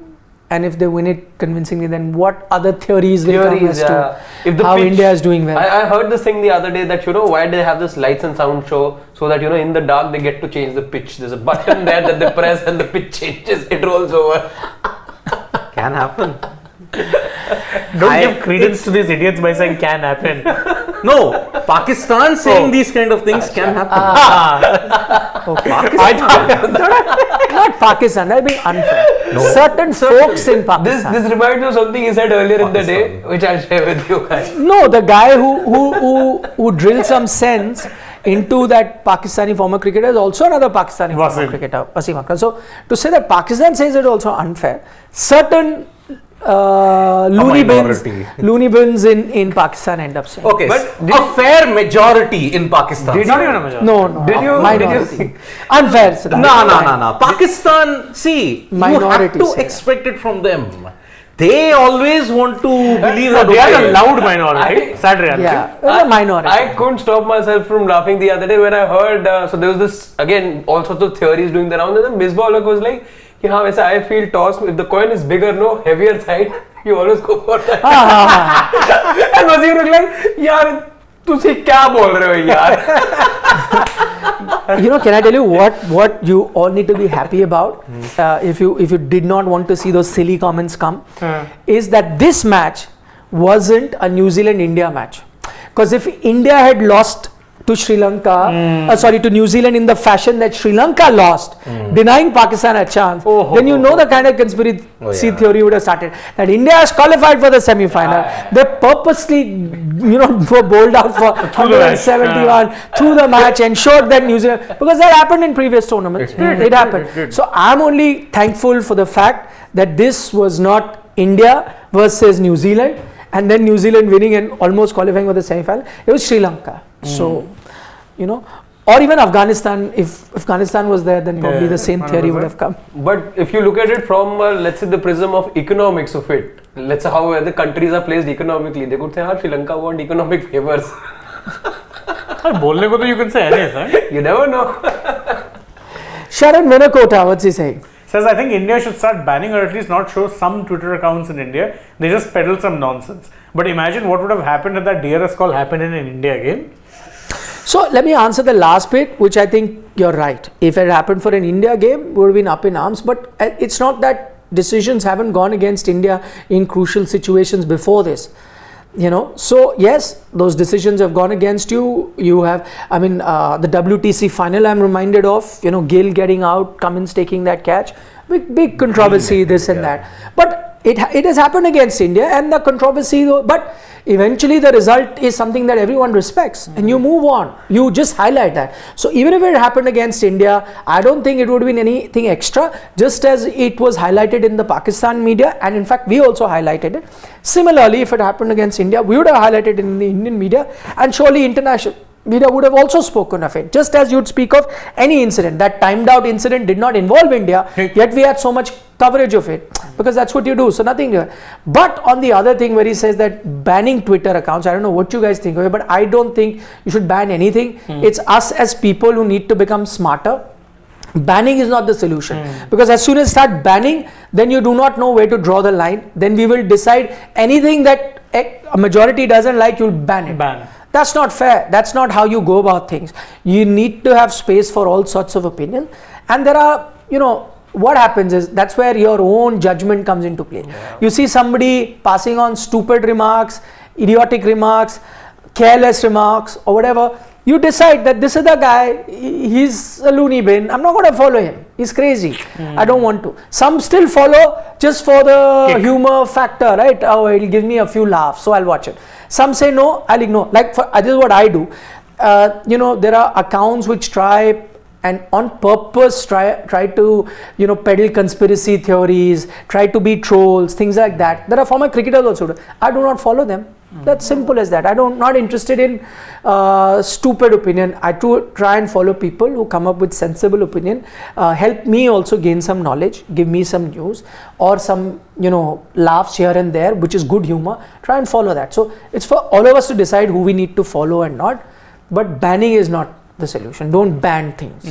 and if they win it convincingly, then what other theories will come as to If the how pitch- India is doing well? I heard this thing the other day that why they have this lights and sound show so that in the dark they get to change the pitch. There's a button there that they press and the pitch changes. It rolls over. Can happen. Don't give credence to these idiots by saying can happen. No, Pakistan saying these kind of things can happen. Not Pakistan. That'd be unfair. Certain folks in Pakistan. This reminds me of something he said earlier in the day, which I'll share with you guys. No, the guy who drilled some sense into that Pakistani former cricketer is also another Pakistani former Wasim. cricketer, Wasim Akram. So to say that Pakistan says it also unfair. Certain loony bins in Pakistan end up saying. Okay, But a fair majority in Pakistan. Not even a majority. No. Did you- Minority. Unfair. Siddharth. No. Pakistan, see, you have Minority, to sir. expect it from them. They always want to believe that They are okay, a loud minority. Sad reality. Yeah, a minority. I couldn't stop myself from laughing the other day when I heard, so there was this, again, all sorts of theories doing the round, and then Misbah Ulaq was like, I feel toss, if the coin is bigger, no, heavier side, you always go for that. And Wasim was like, yaar, तुसी क्या बोल रहे हो यार? Can I tell you what you all need to be happy about? If you did not want to see those silly comments come, is that this match wasn't a New Zealand-India match. Because if India had lost to Sri Lanka, to New Zealand in the fashion that Sri Lanka lost, denying Pakistan a chance, then the kind of conspiracy theory would have started. That India has qualified for the semi-final. They purposely, were bowled out for 171 through the match and showed that New Zealand, because that happened in previous tournaments. It happened. So I'm only thankful for the fact that this was not India versus New Zealand, and then New Zealand winning and almost qualifying for the semi-final. It was Sri Lanka. So, or even Afghanistan. If Afghanistan was there, then probably the same theory would have come. But if you look at it from, let's say, the prism of economics of it, let's say how the countries are placed economically, they could say, Sri Lanka want economic favors. बोलने को तो you can say anything. You never know. Sharan Venakota, what's he saying? Says, I think India should start banning or at least not show some Twitter accounts in India. They just peddle some nonsense. But imagine what would have happened if that DRS call happened in India again. So let me answer the last bit, which I think you're right. If it happened for an India game, we would have been up in arms. But it's not that decisions haven't gone against India in crucial situations before this. So yes, those decisions have gone against you. You have, the WTC final I'm reminded of, Gill getting out, Cummins taking that catch, big controversy, this and that. But it has happened against India, and the controversy though, but eventually the result is something that everyone respects, and you move on. You just highlight that. So even if it happened against India, I don't think it would have been anything extra, just as it was highlighted in the Pakistan media, and in fact we also highlighted it. Similarly, if it happened against India, we would have highlighted it in the Indian media, and surely international we would have also spoken of it. Just as you'd speak of any incident. That timed out incident did not involve India, yet we had so much coverage of it, because that's what you do. So nothing. But on the other thing where he says that banning Twitter accounts, I don't know what you guys think of it, but I don't think you should ban anything. It's us as people who need to become smarter. Banning is not the solution, because as soon as you start banning, then you do not know where to draw the line. Then we will decide anything that a majority doesn't like, you'll ban it. That's not fair. That's not how you go about things. You need to have space for all sorts of opinion. And there are, what happens is that's where your own judgment comes into play. Yeah. You see somebody passing on stupid remarks, idiotic remarks, careless remarks, or whatever. You decide that this is the guy, he's a loony bin, I'm not going to follow him, he's crazy, I don't want to. Some still follow just for the humor factor, right? Oh, it'll give me a few laughs, so I'll watch it. Some say no, I'll ignore. Like, this is what I do. There are accounts which try and on purpose try to peddle conspiracy theories, try to be trolls, things like that. There are former cricketers also. I do not follow them. That's simple as that. I'm not interested in stupid opinion. I try and follow people who come up with sensible opinion, help me also gain some knowledge, give me some news or some laughs here and there, which is good humor. Try and follow that. So it's for all of us to decide who we need to follow and not. But banning is not the solution. Don't ban things.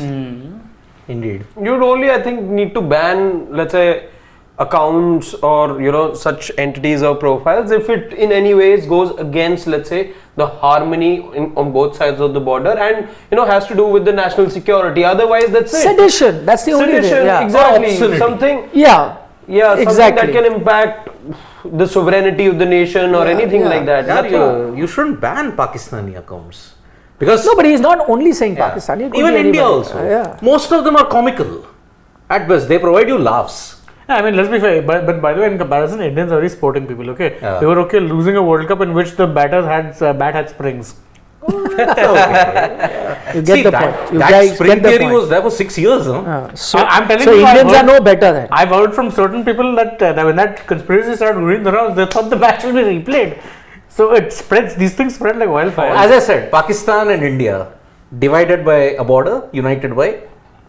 Indeed. You'd only, I think, need to ban, let's say, accounts or such entities or profiles if it in any ways goes against, let's say, the harmony on both sides of the border and has to do with the national security. Otherwise, that's it. Sedition. That's the only way. Yeah. Exactly. Absolutely. Something. Yeah. Something exactly. that can impact the sovereignty of the nation or anything like that. You shouldn't ban Pakistani accounts. Because no, but he's not only saying Pakistani. Even India also. Most of them are comical. At best, they provide you laughs. I mean, let's be fair, but by the way, in comparison, Indians are very sporting people, okay? Yeah. They were okay losing a World Cup in which the bat had springs. You get the point. That spring theory was there for 6 years. I'm telling you, Indians are no better than. I've heard from certain people that when that conspiracy started going the rounds, they thought the match will be replayed. So it spreads, these things spread like wildfire. As I said, Pakistan and India, divided by a border, united by,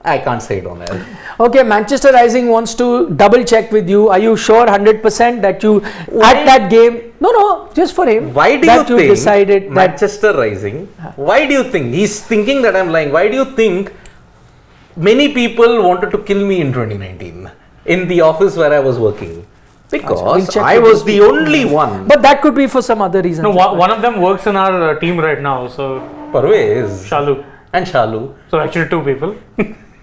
I can't say it on air. Okay, Manchester Rising wants to double check with you. Are you sure 100% that you at that game? No, just for him. Why do you think decided Manchester Rising? Why do you think he's thinking that I'm lying? Why do you think many people wanted to kill me in 2019 in the office where I was working? Because I was the only one. But that could be for some other reason. No, one of them works in our team right now. So Parvez and Shalu. So actually 2 people.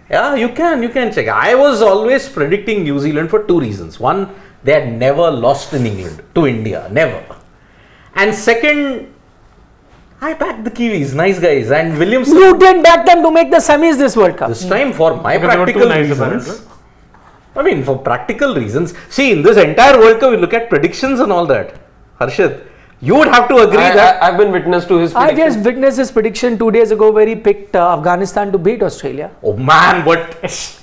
Yeah, you can check. I was always predicting New Zealand for 2 reasons. One, they had never lost in England to India, never. And second, I backed the Kiwis, nice guys, and Williamson. You didn't back them to make the semis this World Cup. This time for my practical reasons. I mean, for practical reasons. See, in this entire World Cup, we look at predictions and all that. Harshit, you would have to agree that I've been witness to his prediction. I just witnessed his prediction 2 days ago where he picked Afghanistan to beat Australia. Oh man, but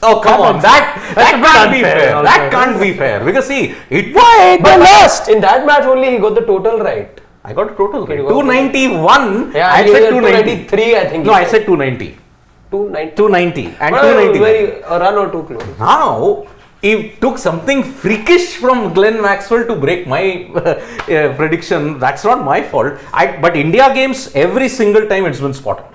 oh come on, that can't be fair. That can't be fair because see, why they lost in that match only he got the total right. I got the total right. 291. Yeah, I said 293. I think. No, I said 290. 290 and 290. Very a run or two close. Now. It took something freakish from Glenn Maxwell to break my prediction. That's not my fault. But India games, every single time it's been spot on.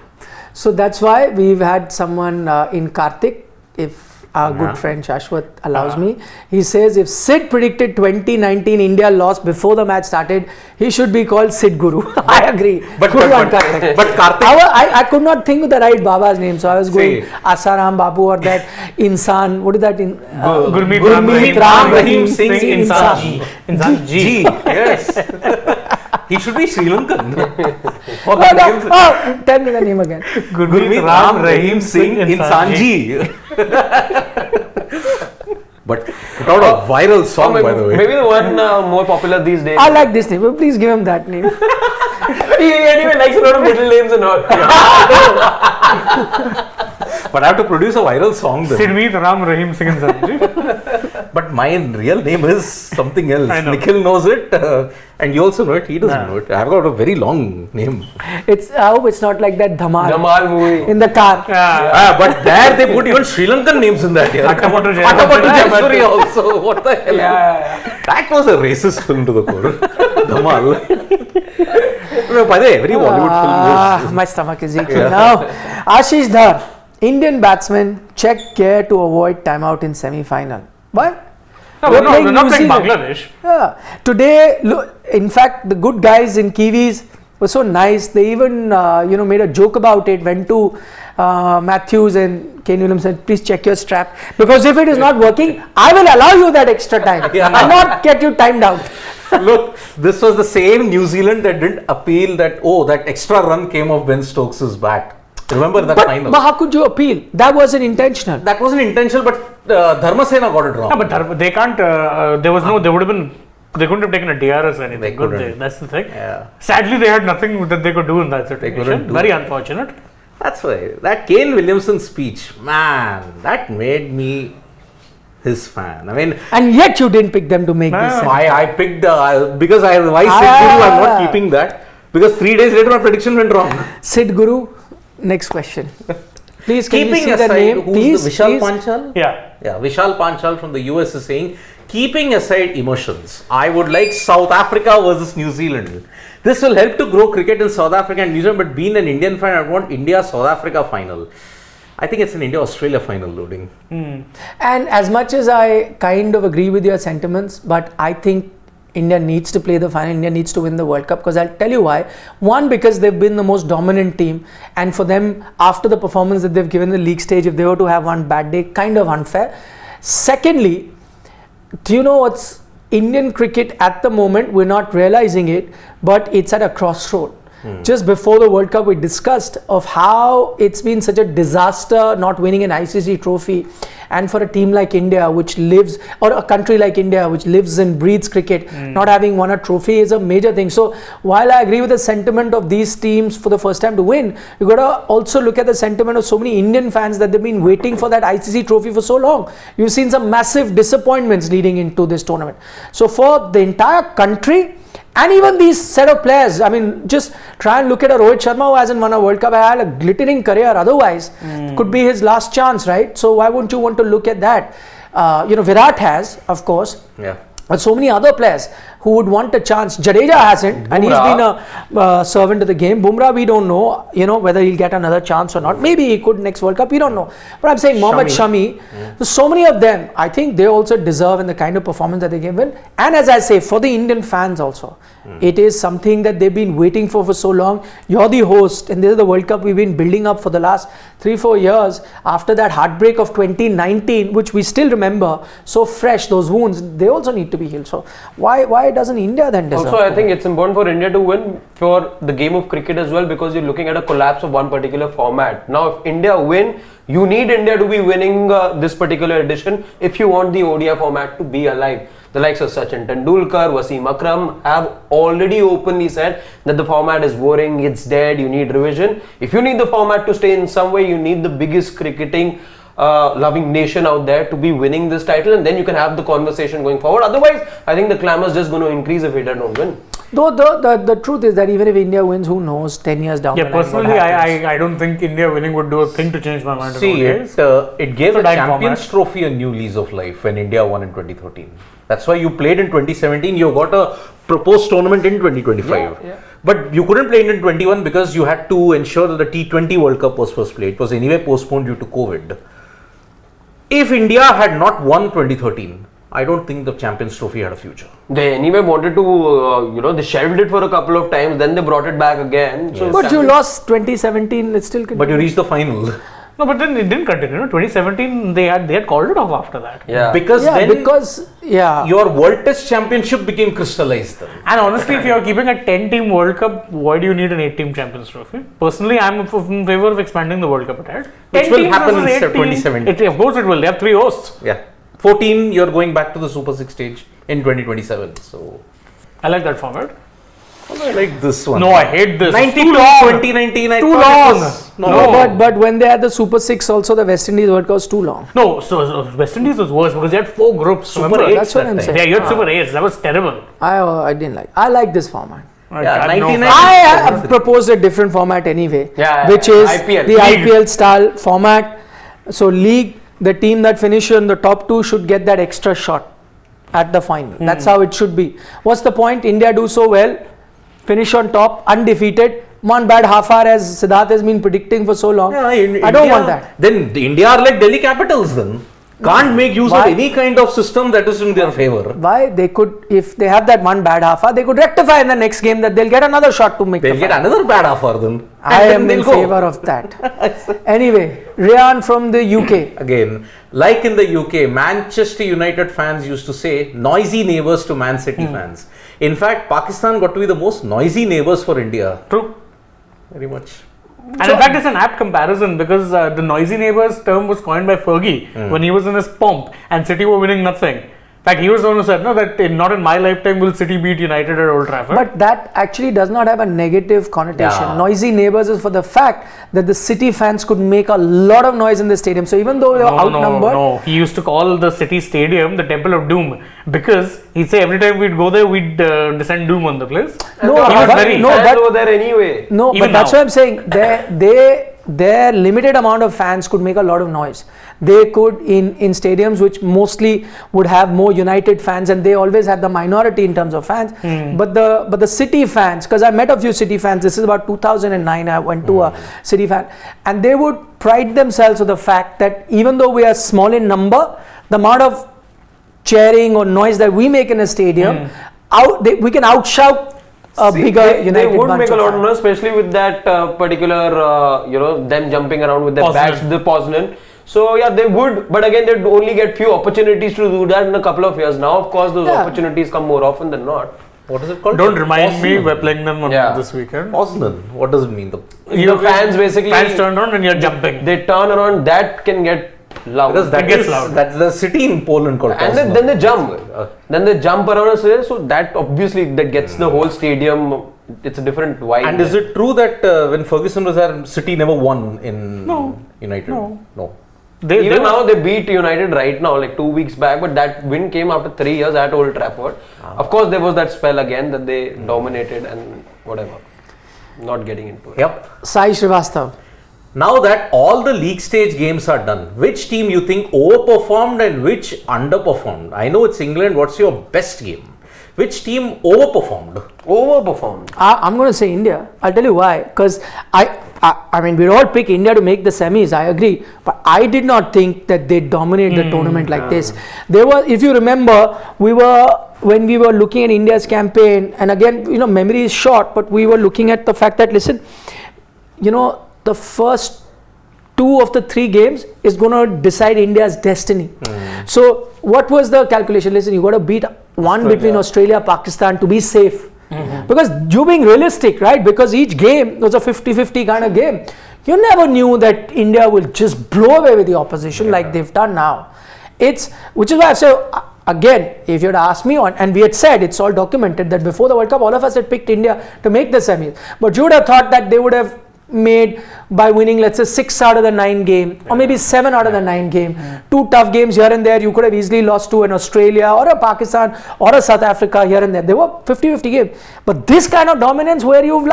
So that's why we've had someone in Karthik, if our good friend Shashwat allows me. He says if Sid predicted 2019 India lost before the match started, he should be called Sid Guru. I agree. But Karthik. I could not think of the right Baba's name, so I was going Asaram Babu or that Insan. What is that? Gurmeet Ram Rahim Singh Insan Ji. Yes. He should be Sri Lankan. Tell me the name again. Gurmeet Ram Rahim Singh Insan Ji. But put out a viral song, by the way. Maybe the one more popular these days. I like this name, but please give him that name. He anyway likes a lot of middle names and all. But I have to produce a viral song then. Gurmeet Ram Rahim Singh Insan Ji. But my real name is something else. I know. Nikhil knows it, and you also know it. He doesn't know it. I've got a very long name. I hope it's not like that Dhamal Dhamal movie. in the car. But there they put even Sri Lankan names in that. Yeah. Atapattu Atapattu Jayasuri. Jayasuri also. What the hell? That was a racist film to the core. Dhamal. No, by the way, every Bollywood film is. My stomach is aching now. Ashish Dhar, Indian batsman, check care to avoid timeout in semi-final. Why? No, We're we're playing not New playing Zealand. Bangladesh. Yeah. Today, look, in fact, the good guys in Kiwis were so nice. They even, made a joke about it. Went to Matthews and Kane Williams said, please check your strap. Because if it is not working, I will allow you that extra time. Yeah. And not get you timed out. Look, this was the same New Zealand that didn't appeal that extra run came off Ben Stokes' bat. Remember that final? But how could you appeal? That wasn't intentional. That wasn't intentional, but Dharmasena got it wrong. No, but they can't. There was no. They would have been. They couldn't have taken a DRS or anything. They Could they? couldn't. That's the thing. Yeah. Sadly, they had nothing that they could do in that couldn't situation. do Very it. unfortunate. That's why. That Kane Williamson speech, man, that made me his fan. I mean, And yet you didn't pick them to make this. I picked because I said Guru, I'm not keeping that because 3 days later my prediction went wrong. Sid Guru, next question. Please, can you Keeping see aside, the name? who's Please, the Vishal please. Panchal? Yeah. Yeah, Vishal Panchal from the US is saying, keeping aside emotions, I would like South Africa versus New Zealand. This will help to grow cricket in South Africa and New Zealand, but being an Indian fan, I want India-South Africa final. I think it's an India-Australia final loading. And as much as I kind of agree with your sentiments, but I think India needs to play the final. India needs to win the World Cup because I'll tell you why. One, because they've been the most dominant team, and for them, after the performance that they've given the league stage, if they were to have one bad day, kind of unfair. Secondly, do you know what's Indian cricket at the moment? We're not realizing it, but it's at a crossroad. Just before the World Cup, we discussed of how it's been such a disaster not winning an ICC trophy, and for a team like India, which lives, or a country like India, which lives and breathes cricket, not having won a trophy is a major thing. So while I agree with the sentiment of these teams for the first time to win, you got to also look at the sentiment of so many Indian fans that they've been waiting for that ICC trophy for so long. You've seen some massive disappointments leading into this tournament. So for the entire country, and even these set of players, I mean, just try and look at a Rohit Sharma who hasn't won a World Cup, had a glittering career otherwise, could be his last chance, right? So why wouldn't you want to look at that? Virat has, of course, Yeah. but so many other players who would want a chance. Jadeja hasn't, and he's been a servant to the game. Bumrah, we don't know, whether he'll get another chance or not. Maybe he could next World Cup, we don't know. But I'm saying Mohammad Shami, so many of them, I think they also deserve in the kind of performance that they gave in. And as I say, for the Indian fans also, it is something that they've been waiting for so long. You're the host, and this is the World Cup we've been building up for the last 3-4 years. After that heartbreak of 2019, which we still remember, so fresh, those wounds, they also need to be healed. So why doesn't India then deserve Also, I to think win? it's important for India to win for the game of cricket as well, because you're looking at a collapse of one particular format. Now, if India win, you need India to be winning this particular edition if you want the ODI format to be alive. The likes of Sachin Tendulkar, Wasim Akram have already openly said that the format is boring, it's dead, you need revision. If you need the format to stay in some way, you need the biggest cricketing loving nation out there to be winning this title, and then you can have the conversation going forward. Otherwise, I think the clamour is just going to increase if India don't win. Though the truth is that even if India wins, who knows, 10 years down the Yeah, line. what personally, happens. I don't think India winning would do a thing to change my mind. See, about it gave It's a the dying Champions format. Trophy a new lease of life when India won in 2013. That's why you played in 2017. You got a proposed tournament in 2025. Yeah. But you couldn't play in 21 because you had to ensure that the T20 World Cup was first played. It was anyway postponed due to COVID. If India had not won 2013, I don't think the Champions Trophy had a future. They anyway wanted to, they shelved it for a couple of times, then they brought it back again. So But you lost 2017, it's still But you reached the final. No, but then it didn't continue. 2017, they had called it off after that. yeah. Because your World Test Championship became crystallized then. And honestly, if you're keeping a 10-team World Cup, why do you need an 8-team Champions Trophy? Personally, I'm in favor of expanding the World Cup a tad. Which 10 will teams happen versus in 8 teams, 2017. Of course it will. They have 3 hosts. Yeah. 14, you're going back to the Super 6 stage in 2027. So I like that format. I like this one. No, I hate this. 92, Too long. 2019. I Too thought it long. was- No, but when they had the Super 6 also, the West Indies World Cup was too long. No, so West Indies was worse because they had 4 groups. Super remember? 8. That's what I'm saying. Yeah, you had Super 8s. That was terrible. I didn't like. I like this format. Yeah, 99. I have proposed a different format anyway, Yeah, which is IPL. the League. IPL style format. So league, the team that finishes in the top 2 should get that extra shot at the final. That's how it should be. What's the point? India do so well, finish on top, undefeated. One bad half hour, as Siddharth has been predicting for so long. Yeah, I don't want that. Then the India are like Delhi Capitals then. Can't make use Why? of any kind of system that is in their favor. Why? They could, if they have that one bad half hour, they could rectify in the next game that they'll get another shot to make They'll the get final. another bad offer then. I And am then in they'll go. favor of that. Anyway, Ryan from the UK. Again, like in the UK, Manchester United fans used to say noisy neighbours to Man City fans. In fact, Pakistan got to be the most noisy neighbours for India. True. Very much. And in fact, it's an apt comparison because the noisy neighbours term was coined by Fergie when he was in his pomp and City were winning nothing. In fact, he was the one who said, no, that not in my lifetime will City beat United at Old Trafford. But that actually does not have a negative connotation. Yeah. Noisy neighbours is for the fact that the City fans could make a lot of noise in the stadium. So even though they were outnumbered, No, he used to call the City Stadium the Temple of Doom because he'd say every time we'd go there, we'd descend doom on the place. No, And he was but- very no, fans but- over there anyway. no, Even but that's now. what I'm saying. Their limited amount of fans could make a lot of noise. They could in stadiums which mostly would have more United fans, and they always had the minority in terms of fans. But the City fans, because I met a few City fans. This is about 2009. I went to a City fan, and they would pride themselves with the fact that even though we are small in number, the amount of cheering or noise that we make in a stadium, we can outshout a bigger they United would bunch make a of lot of fans. noise, especially with that particular, them jumping around with their bats, Poznan. the Poznan. So yeah, they would, but again, they'd only get few opportunities to do that in a couple of years. Now, of course, those Yeah. opportunities come more often than not. What is it called? Don't remind me, Poznan. we're playing them on Yeah. this weekend. Poznan. What does it mean? The fans basically Fans turn around and you're jumping. They turn around. That can get loud. Because that gets is, loud. that's the city in Poland called And Poznan. then they jump. Then they jump around and so that obviously that gets the whole stadium. It's a different vibe. And is it true that when Ferguson was there, City never won in United? No. Even now they beat United right now, like 2 weeks back, but that win came after 3 years at Old Trafford. Of course, there was that spell again that they dominated and whatever. Not getting into it. Yep. Sai Srivastav. Now that all the league stage games are done, which team you think overperformed and which underperformed? I know it's England. What's your best game? Which team overperformed? Overperformed. I'm going to say India. I'll tell you why. Because I mean, we all pick India to make the semis. I agree, but I did not think that they dominate the tournament like this. There was, if you remember, when we were looking at India's campaign, and again, memory is short, but we were looking at the fact that the first 2 of the 3 games is going to decide India's destiny. So, what was the calculation? Listen, you got to beat one between Australia, Pakistan to be safe. Because you're being realistic, right? Because each game was a 50-50 kind of game. You never knew that India will just blow away with the opposition like they've done now. Which is why I say, again, if you had asked me and we had said, it's all documented, that before the World Cup, all of us had picked India to make the semis. But you would have thought that they would have made by winning, let's say, 6 out of the 9 game, or maybe 7 out of the 9 game. 2 tough games here and there. You could have easily lost to an Australia or a Pakistan or a South Africa here and there. They were 50-50 games. But this kind of dominance where you've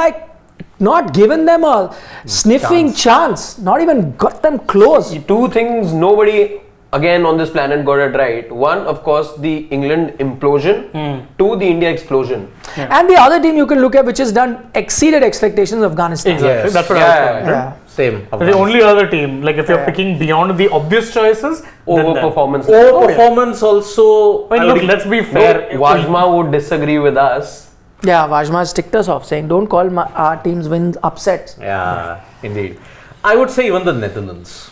not given them a sniffing chance, not even got them close. 2 things nobody again on this planet got it right. One, of course, the England implosion. 2, the India explosion. And the other team you can look at which has done exceeded expectations, Afghanistan. Exactly. Yes. That's what I was thinking. Yeah. Same. The only other team, like if you're picking beyond the obvious choices, then that. Overperformance. Overperformance also. I mean, look, let's be fair. Wajma would disagree with us. Yeah, Vajma has ticked us off saying don't call our team's wins upsets. Yeah, indeed. I would say even the Netherlands.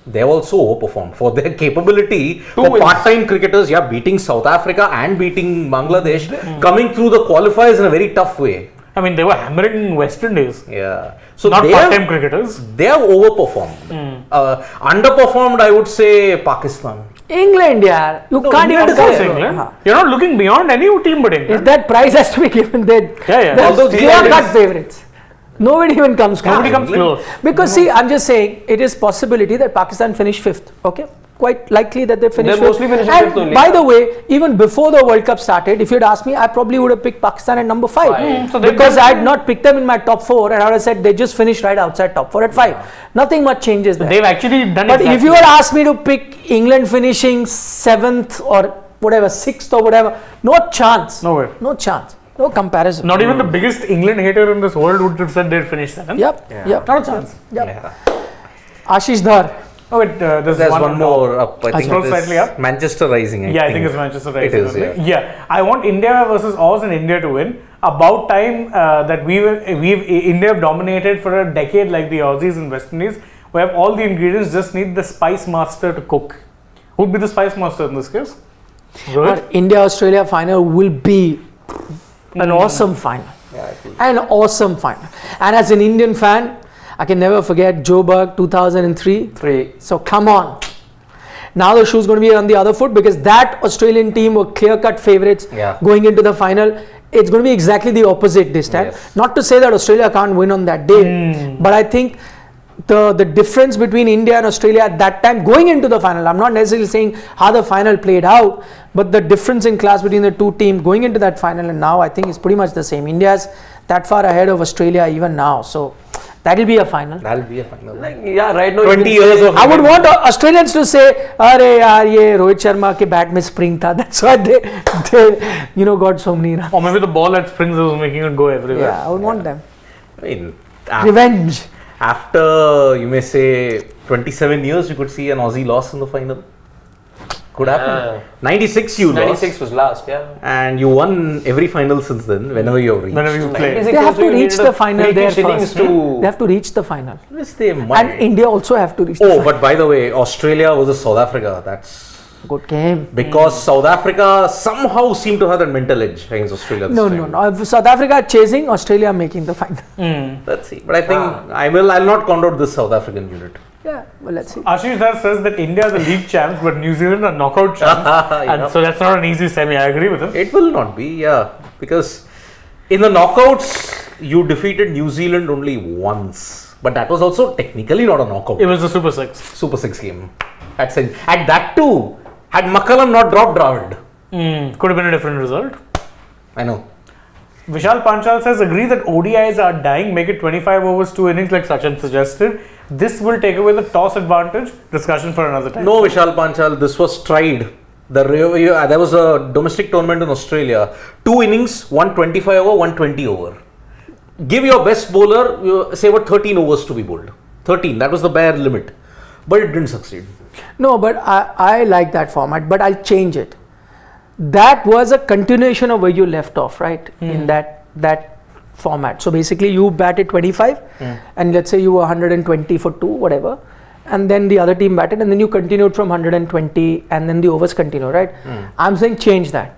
They have also overperformed for their capability for wins. part-time cricketers. Yeah, beating South Africa and beating Bangladesh, coming through the qualifiers in a very tough way. I mean, they were hammering West Indies. Yeah, so Not they part-time cricketers. They have overperformed. Underperformed, I would say Pakistan. England, yeah. You can't even Of course, England. You're not looking beyond any team but England. If that prize has to be given, then Yeah. they're Although clear-cut favorites. Nobody even comes close. Nobody comes close. Because see, I'm just saying, it is possibility that Pakistan finish 5th. Okay, quite likely that they finish They're 5th. mostly finishing And 5th only. by the way, even before the World Cup started, if you'd asked me, I probably would have picked Pakistan at number 5. So they've because done- I had not picked them in my top 4, and I would have said they just finished right outside top 4 at 5. Nothing much changes there. They've actually done But exactly. if you had asked me to pick England finishing 7th or whatever, 6th or whatever, no chance. No way. No chance. No comparison. Not even the biggest England hater in this world would have said they'd finish 7th. Yep. Yeah. Yep. Not a chance. Yep. Yeah. Ashish Dhar. Oh, wait, there's one more up. I think Scroll it slightly is up. Manchester Rising. Yeah, I think it's Manchester Rising. It is, only. yeah. I want India versus Oz and India to win. About time that India have dominated for a decade like the Aussies and West Indies. We have all the ingredients, just need the spice master to cook. Who'd be the spice master in this case? Rohit? India-Australia final will be an awesome final. Yeah, I feel- An awesome final. And as an Indian fan, I can never forget Joburg 2003. So come on. Now the shoe's going to be on the other foot because that Australian team were clear-cut favorites Yeah. going into the final. It's going to be exactly the opposite this time. Yes. Not to say that Australia can't win on that day, but I think the difference between India and Australia at that time going into the final, I'm not necessarily saying how the final played out, but the difference in class between the two teams going into that final and now I think is pretty much the same. India's that far ahead of Australia even now, so that'll be a final. That'll be a final. Yeah, right now. 20 years of. I would want Australians to say, "Arey yaar, ye Rohit Sharma ke bat mein spring tha." That's why they got so many runs. Or maybe the ball at Springs was making it go everywhere. Yeah, I would want them. I mean, Revenge. after you may say 27 years, you could see an Aussie loss in the final. Could happen. 96 you 96 lost, was last, yeah. and you won every final since then. Whenever you've reached. Whenever you play. 96 They have also to you reach needed the a final freakish there innings first. to. They have to reach the final. Yes, they might. And India also have to reach the Oh, final. but by the way, Australia versus South Africa. That's Good game. because South Africa somehow seemed to have that mental edge against Australia. This No, time. no, no. If South Africa chasing, Australia making the final. Let's see. But I think I'll not count out this South African unit. Yeah, well, let's see. Ashish Das says that India is the league champs, but New Zealand are knockout champs. And so that's not an easy semi. I agree with him. It will not be, yeah, because in the knockouts you defeated New Zealand only once, but that was also technically not a knockout. It was the Super Six. Super 6 game. At that too, had McCullum not dropped Dravid. Could have been a different result. I know. Vishal Panchal says, agree that ODIs are dying, make it 25 overs, 2 innings like Sachin suggested. This will take away the toss advantage. Discussion for another time. No, Vishal Panchal, this was tried. There was a domestic tournament in Australia. 2 innings, 125 over, 120 over. Give your best bowler, say what, 13 overs to be bowled. 13, that was the bare limit. But it didn't succeed. No, but I like that format, but I'll change it. That was a continuation of where you left off, right? In that format. So basically you batted 25 and let's say you were 120 for 2, whatever. And then the other team batted and then you continued from 120 and then the overs continue, right? I'm saying change that.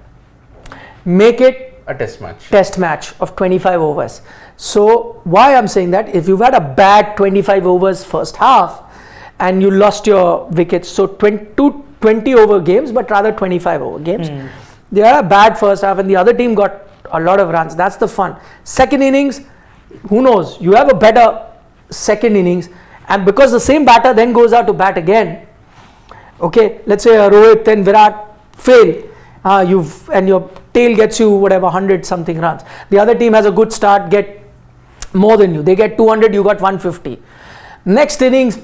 Make it A test match. test match of 25 overs. So why I'm saying that, if you've had a bad 25 overs first half and you lost your wickets, so 20 over games, but rather 25 over games. They had a bad first half and the other team got a lot of runs. That's the fun. Second innings, who knows? You have a better second innings, and because the same batter then goes out to bat again. Okay, let's say Rohit and Virat fail. And your tail gets you whatever 100 something runs. The other team has a good start, get more than you. They get 200, you got 150. Next innings,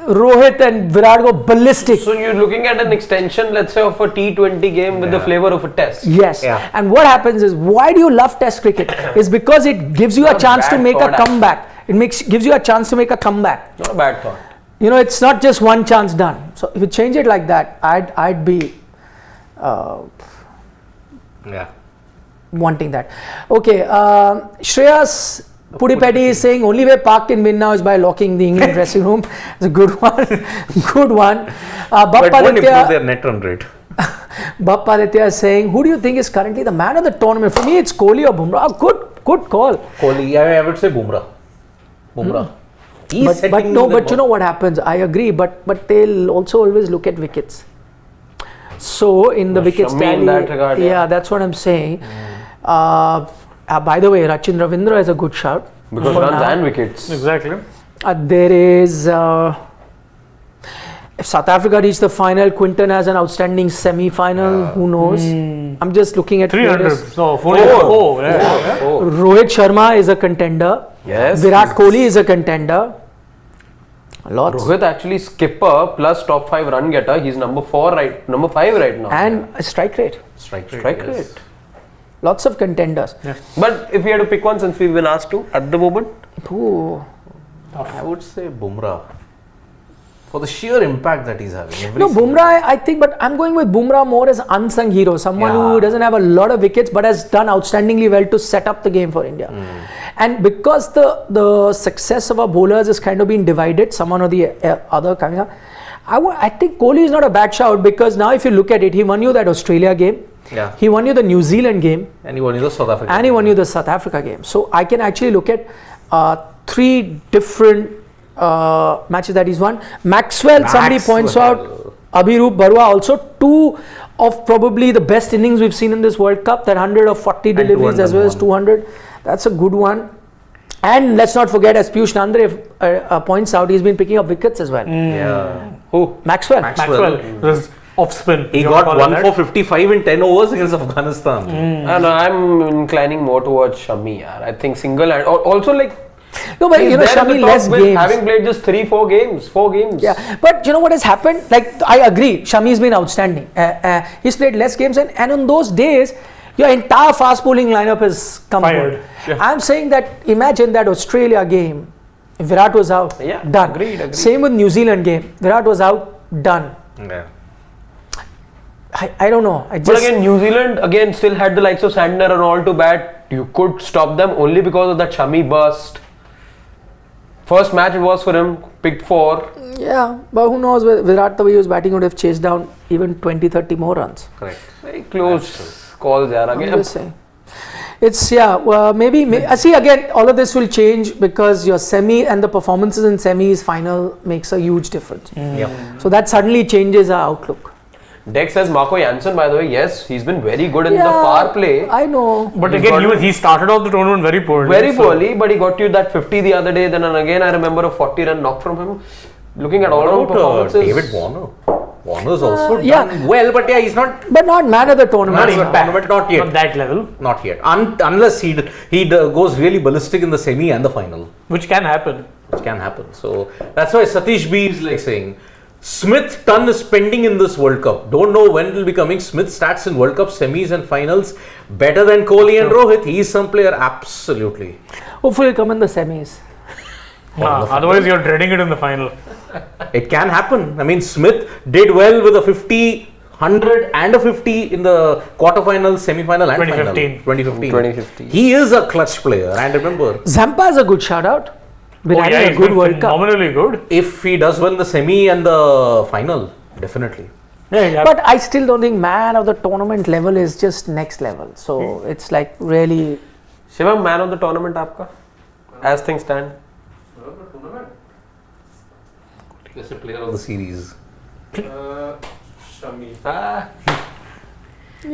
Rohit and Virat go ballistic. So you're looking at an extension, let's say, of a T20 game with the flavor of a test. Yes. Yeah. And what happens is, why do you love Test cricket? It's because it gives you a Not chance to bad make a thought, comeback. Gives you a chance to make a comeback. Not a bad thought. It's not just one chance done. So if you change it like that, I'd be Yeah. wanting that. Okay. Shreyas Pudipedi is saying only way Park can win now is by locking the England dressing room. It's a good one. Good one. But it won't improve Bappa their net run rate. Aditya is saying, who do you think is currently the man of the tournament? For me, it's Kohli or Bumrah. Good call. Kohli, I would say Bumrah. He's But setting no, them but you up. know what happens? I agree, but they'll also always look at wickets. So in the wickets Shami in tally, that regard, yeah. that's what I'm saying. By the way, Rachin Ravindra is a good shout. Because for runs now. and wickets. Exactly. There is, if South Africa reach the final, Quinton has an outstanding semi-final. Who knows? I'm just looking at 300. players. So 4. Yeah. Oh. Rohit Sharma is a contender. Yes. Virat Kohli is a contender. Lots. Rohit actually skipper plus top 5 run getter. He's number 5 right now. And a strike rate. Strike strike yes. rate. Lots of contenders. But if we had to pick one, since we've been asked to at the moment, Ooh. I would say Bumrah. For the sheer impact that he's having. Every No, single- Bumrah, I think, but I'm going with Bumrah more as unsung hero, someone who Yeah. doesn't have a lot of wickets but has done outstandingly well to set up the game for India. And because the success of our bowlers is kind of being divided, someone or the other coming up, I think Kohli is not a bad shout, because now if you look at it, he won you that Australia game, Yeah. he won you the New Zealand game, And he won the South Africa. and he won you the South Africa game. So I can actually look at 3 different matches that he's won. Maxwell, somebody points out, Abhirup Barua also, 2 of probably the best innings we've seen in this World Cup, that 140 deliveries as well as 200. That's a good one. And let's not forget, as Piyush Nandre points out, he's been picking up wickets as well. Yeah. who? Maxwell. Maxwell was off spin. He You got call 1 that? for 55 in 10 overs against Afghanistan. And I'm inclining more towards Shami. Yaar. I think single and also like No, but he's you know, there in the Shami top less with games. having played just 4 games. Yeah, but you know what has happened? Like, I agree, Shami's been outstanding. He's played less games, and on those days, your entire fast bowling lineup has come Fired. good. I'm saying that, imagine that Australia game, if Virat was out, Yeah, done. agreed. Same with New Zealand game, Virat was out, done. Yeah. I don't know. I But just again, New Zealand still had the likes of Sandner and all to bat. You could stop them only because of that Shami burst. First match it was for him, picked 4. yeah, but who knows, Virat, the way he was batting, would have chased down even 20-30 more runs. Correct. Very close calls there. I'm Again, just saying. It's see again, all of this will change because your semi and the performances in semis final makes a huge difference. Yeah. So that suddenly changes our outlook. Dex says Marco Jansen, by the way, yes, he's been very good in the power play. I know. But He's again, got- he started off the tournament very poorly. Very so- poorly, but he got you that 50 the other day. Then again, I remember a 40-run knock from him. Looking at all What round about performances. David Warner? Warner's also yeah. done well, but yeah, he's not. But not man of the tournament. Not even tournament, not yet. Not that level, Not yet. Unless he goes really ballistic in the semi and the final, which can happen. which can happen. So that's why Satish B is like saying, Smith ton is pending in this World Cup. Don't know when it will be coming. Smith stats in World Cup semis and finals better than Kohli and Rohit. He is some player, absolutely. Hopefully he'll come in the semis. Otherwise, you're dreading it in the final. It can happen. I mean, Smith did well with a 50, 100 and a 50 in the quarterfinals, semi-final and 2015. final. 2015. 2015. He is a clutch player. And remember, Zampa is a good shout out. Been having a he's good been World Cup. phenomenally good. if he does well in the semi and the final, definitely. Yeah, But I still don't think man of the tournament level is just next level. So it's like really. Shivam, man of the tournament, आपका? As things stand. Just a player of the series. Shami.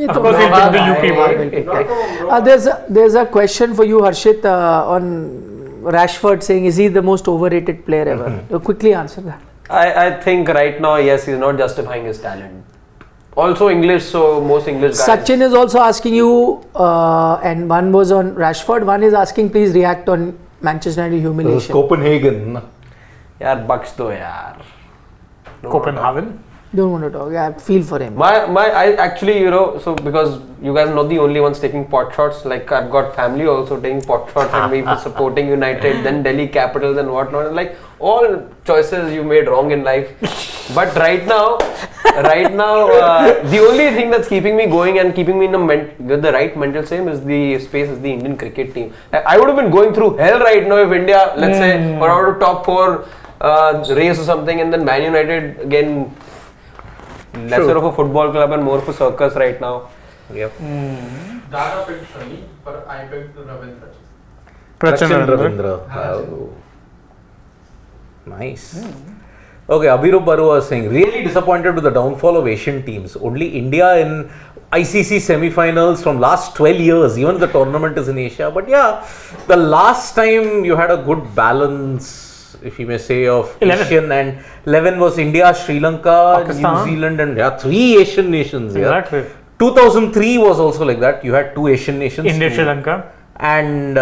Of course, he'll pick the UP one. Will pick that. There's a question for you, Harshit, on Rashford saying, is he the most overrated player ever? You quickly answer that. I think right now, yes, he's not justifying his talent. Also English, so most English guys. Sachin is also asking you, and one was on Rashford, one is asking, please react on Manchester United This is humiliation. Copenhagen. यार बख्श दो यार. Copenhagen. Don't want to talk. I feel for him. I actually, so because you guys are not the only ones taking pot shots, like I've got family also taking pot shots and me for supporting United, then Delhi Capitals and whatnot. Like all choices you made wrong in life. But right now, the only thing that's keeping me going and keeping me in with the right mental state is the Indian cricket team. I would have been going through hell right now if India, let's say, were out of top 4 race or something, and then Man United again. Lesser of a football club and more of a circus right now. Yep. Dada picked Shami, but I picked Ravindra. Rachin Ravindra. Ravindra. Nice. Okay, Abhirup Baru was saying, really disappointed with the downfall of Asian teams. Only India in ICC semi-finals from last 12 years. Even the tournament is in Asia. But yeah, the last time you had a good balance, if you may say, of 11. Asian, and 11 was India, Sri Lanka, Pakistan. New Zealand, and yeah, 3 Asian nations. Yeah. Exactly. 2003 was also like that. You had 2 Asian nations. India, too. Sri Lanka. And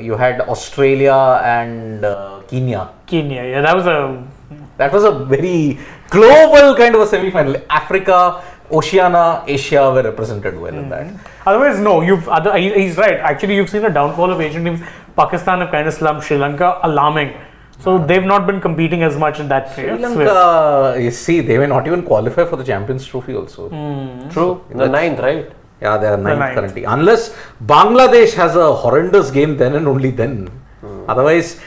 you had Australia and Kenya. Kenya. Yeah, that was a. That was a very global kind of a semi-final. Africa, Oceania, Asia were represented well in that. Otherwise, no. He's right. Actually, you've seen a downfall of Asian teams. Pakistan have kind of slumped. Sri Lanka, alarming. So they've not been competing as much in that sphere. Sri Lanka, you see, they may not even qualify for the Champions Trophy also. True. The 9th, right? Yeah, they are ninth ninth. currently. Unless Bangladesh has a horrendous game then and only then. Otherwise,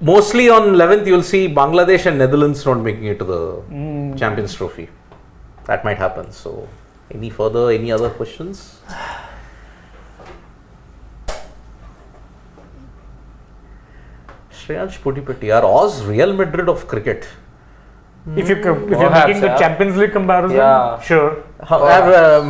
mostly on 11th, you'll see Bangladesh and Netherlands not making it to the Champions Trophy. That might happen. So, any other questions? Shreyansh Putipatti, are Oz Real Madrid of cricket? If you're Perhaps, making the yeah. Champions League comparison, Yeah. sure.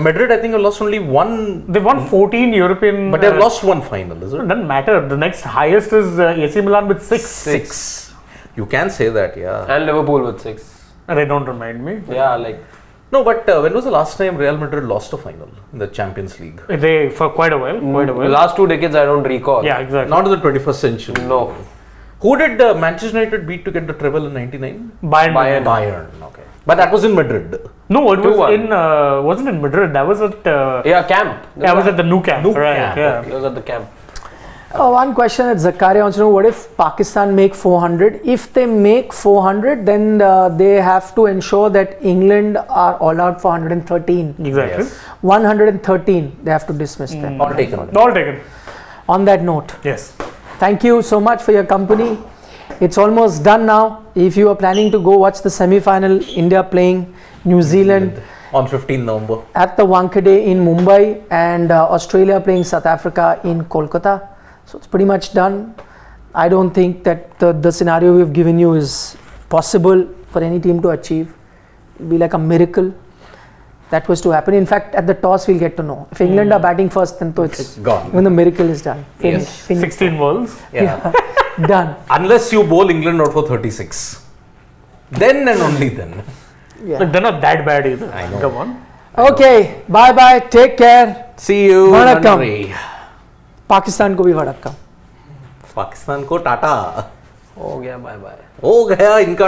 Madrid, I think, have lost only one, They've won 14 European. but they've lost one final, is It it? doesn't matter. The next highest is AC Milan with 6. 6. You can say that, yeah. And Liverpool with 6. They don't remind me. Yeah, like. No, but when was the last time Real Madrid lost a final in the Champions League? They for quite a while. Quite a The while. last 2 decades, I don't recall. Yeah, exactly. Not in the 21st century. No. Who did Manchester United beat to get the treble in '99? Bayern. Bayern. Okay, but that was in Madrid. No, it was 2-1. in. Wasn't in Madrid. That was at. Yeah, camp. Yeah, it was at the Nou Camp. Nou Right. Camp, Yeah. It was at the camp. One question that Zakaria wants to know: what if Pakistan make 400? If they make 400, then they have to ensure that England are all out for 113. Exactly. Yes. 113, they have to dismiss them. All taken. All taken. On that note, Yes. thank you so much for your company. It's almost done now. If you are planning to go watch the semi-final, India playing New Zealand On 15 November. at the Wankhede in Mumbai, and Australia playing South Africa in Kolkata. So it's pretty much done. I don't think that the scenario we've given you is possible for any team to achieve. It'll be like a miracle that was to happen. In fact, at the toss we'll get to know. If England are batting first, then it's Gone. when the miracle is done. Yes. 16 balls. Yeah. Done. Unless you bowl England out for 36. Then and only then. Yeah. Like, they're not that bad either. I know. Come on. Okay, bye bye. Take care. See you. Vanakkam. Nandri. Pakistan को भी वड़क्कम. पाकिस्तान को टाटा हो गया, bye bye. हो गया इनका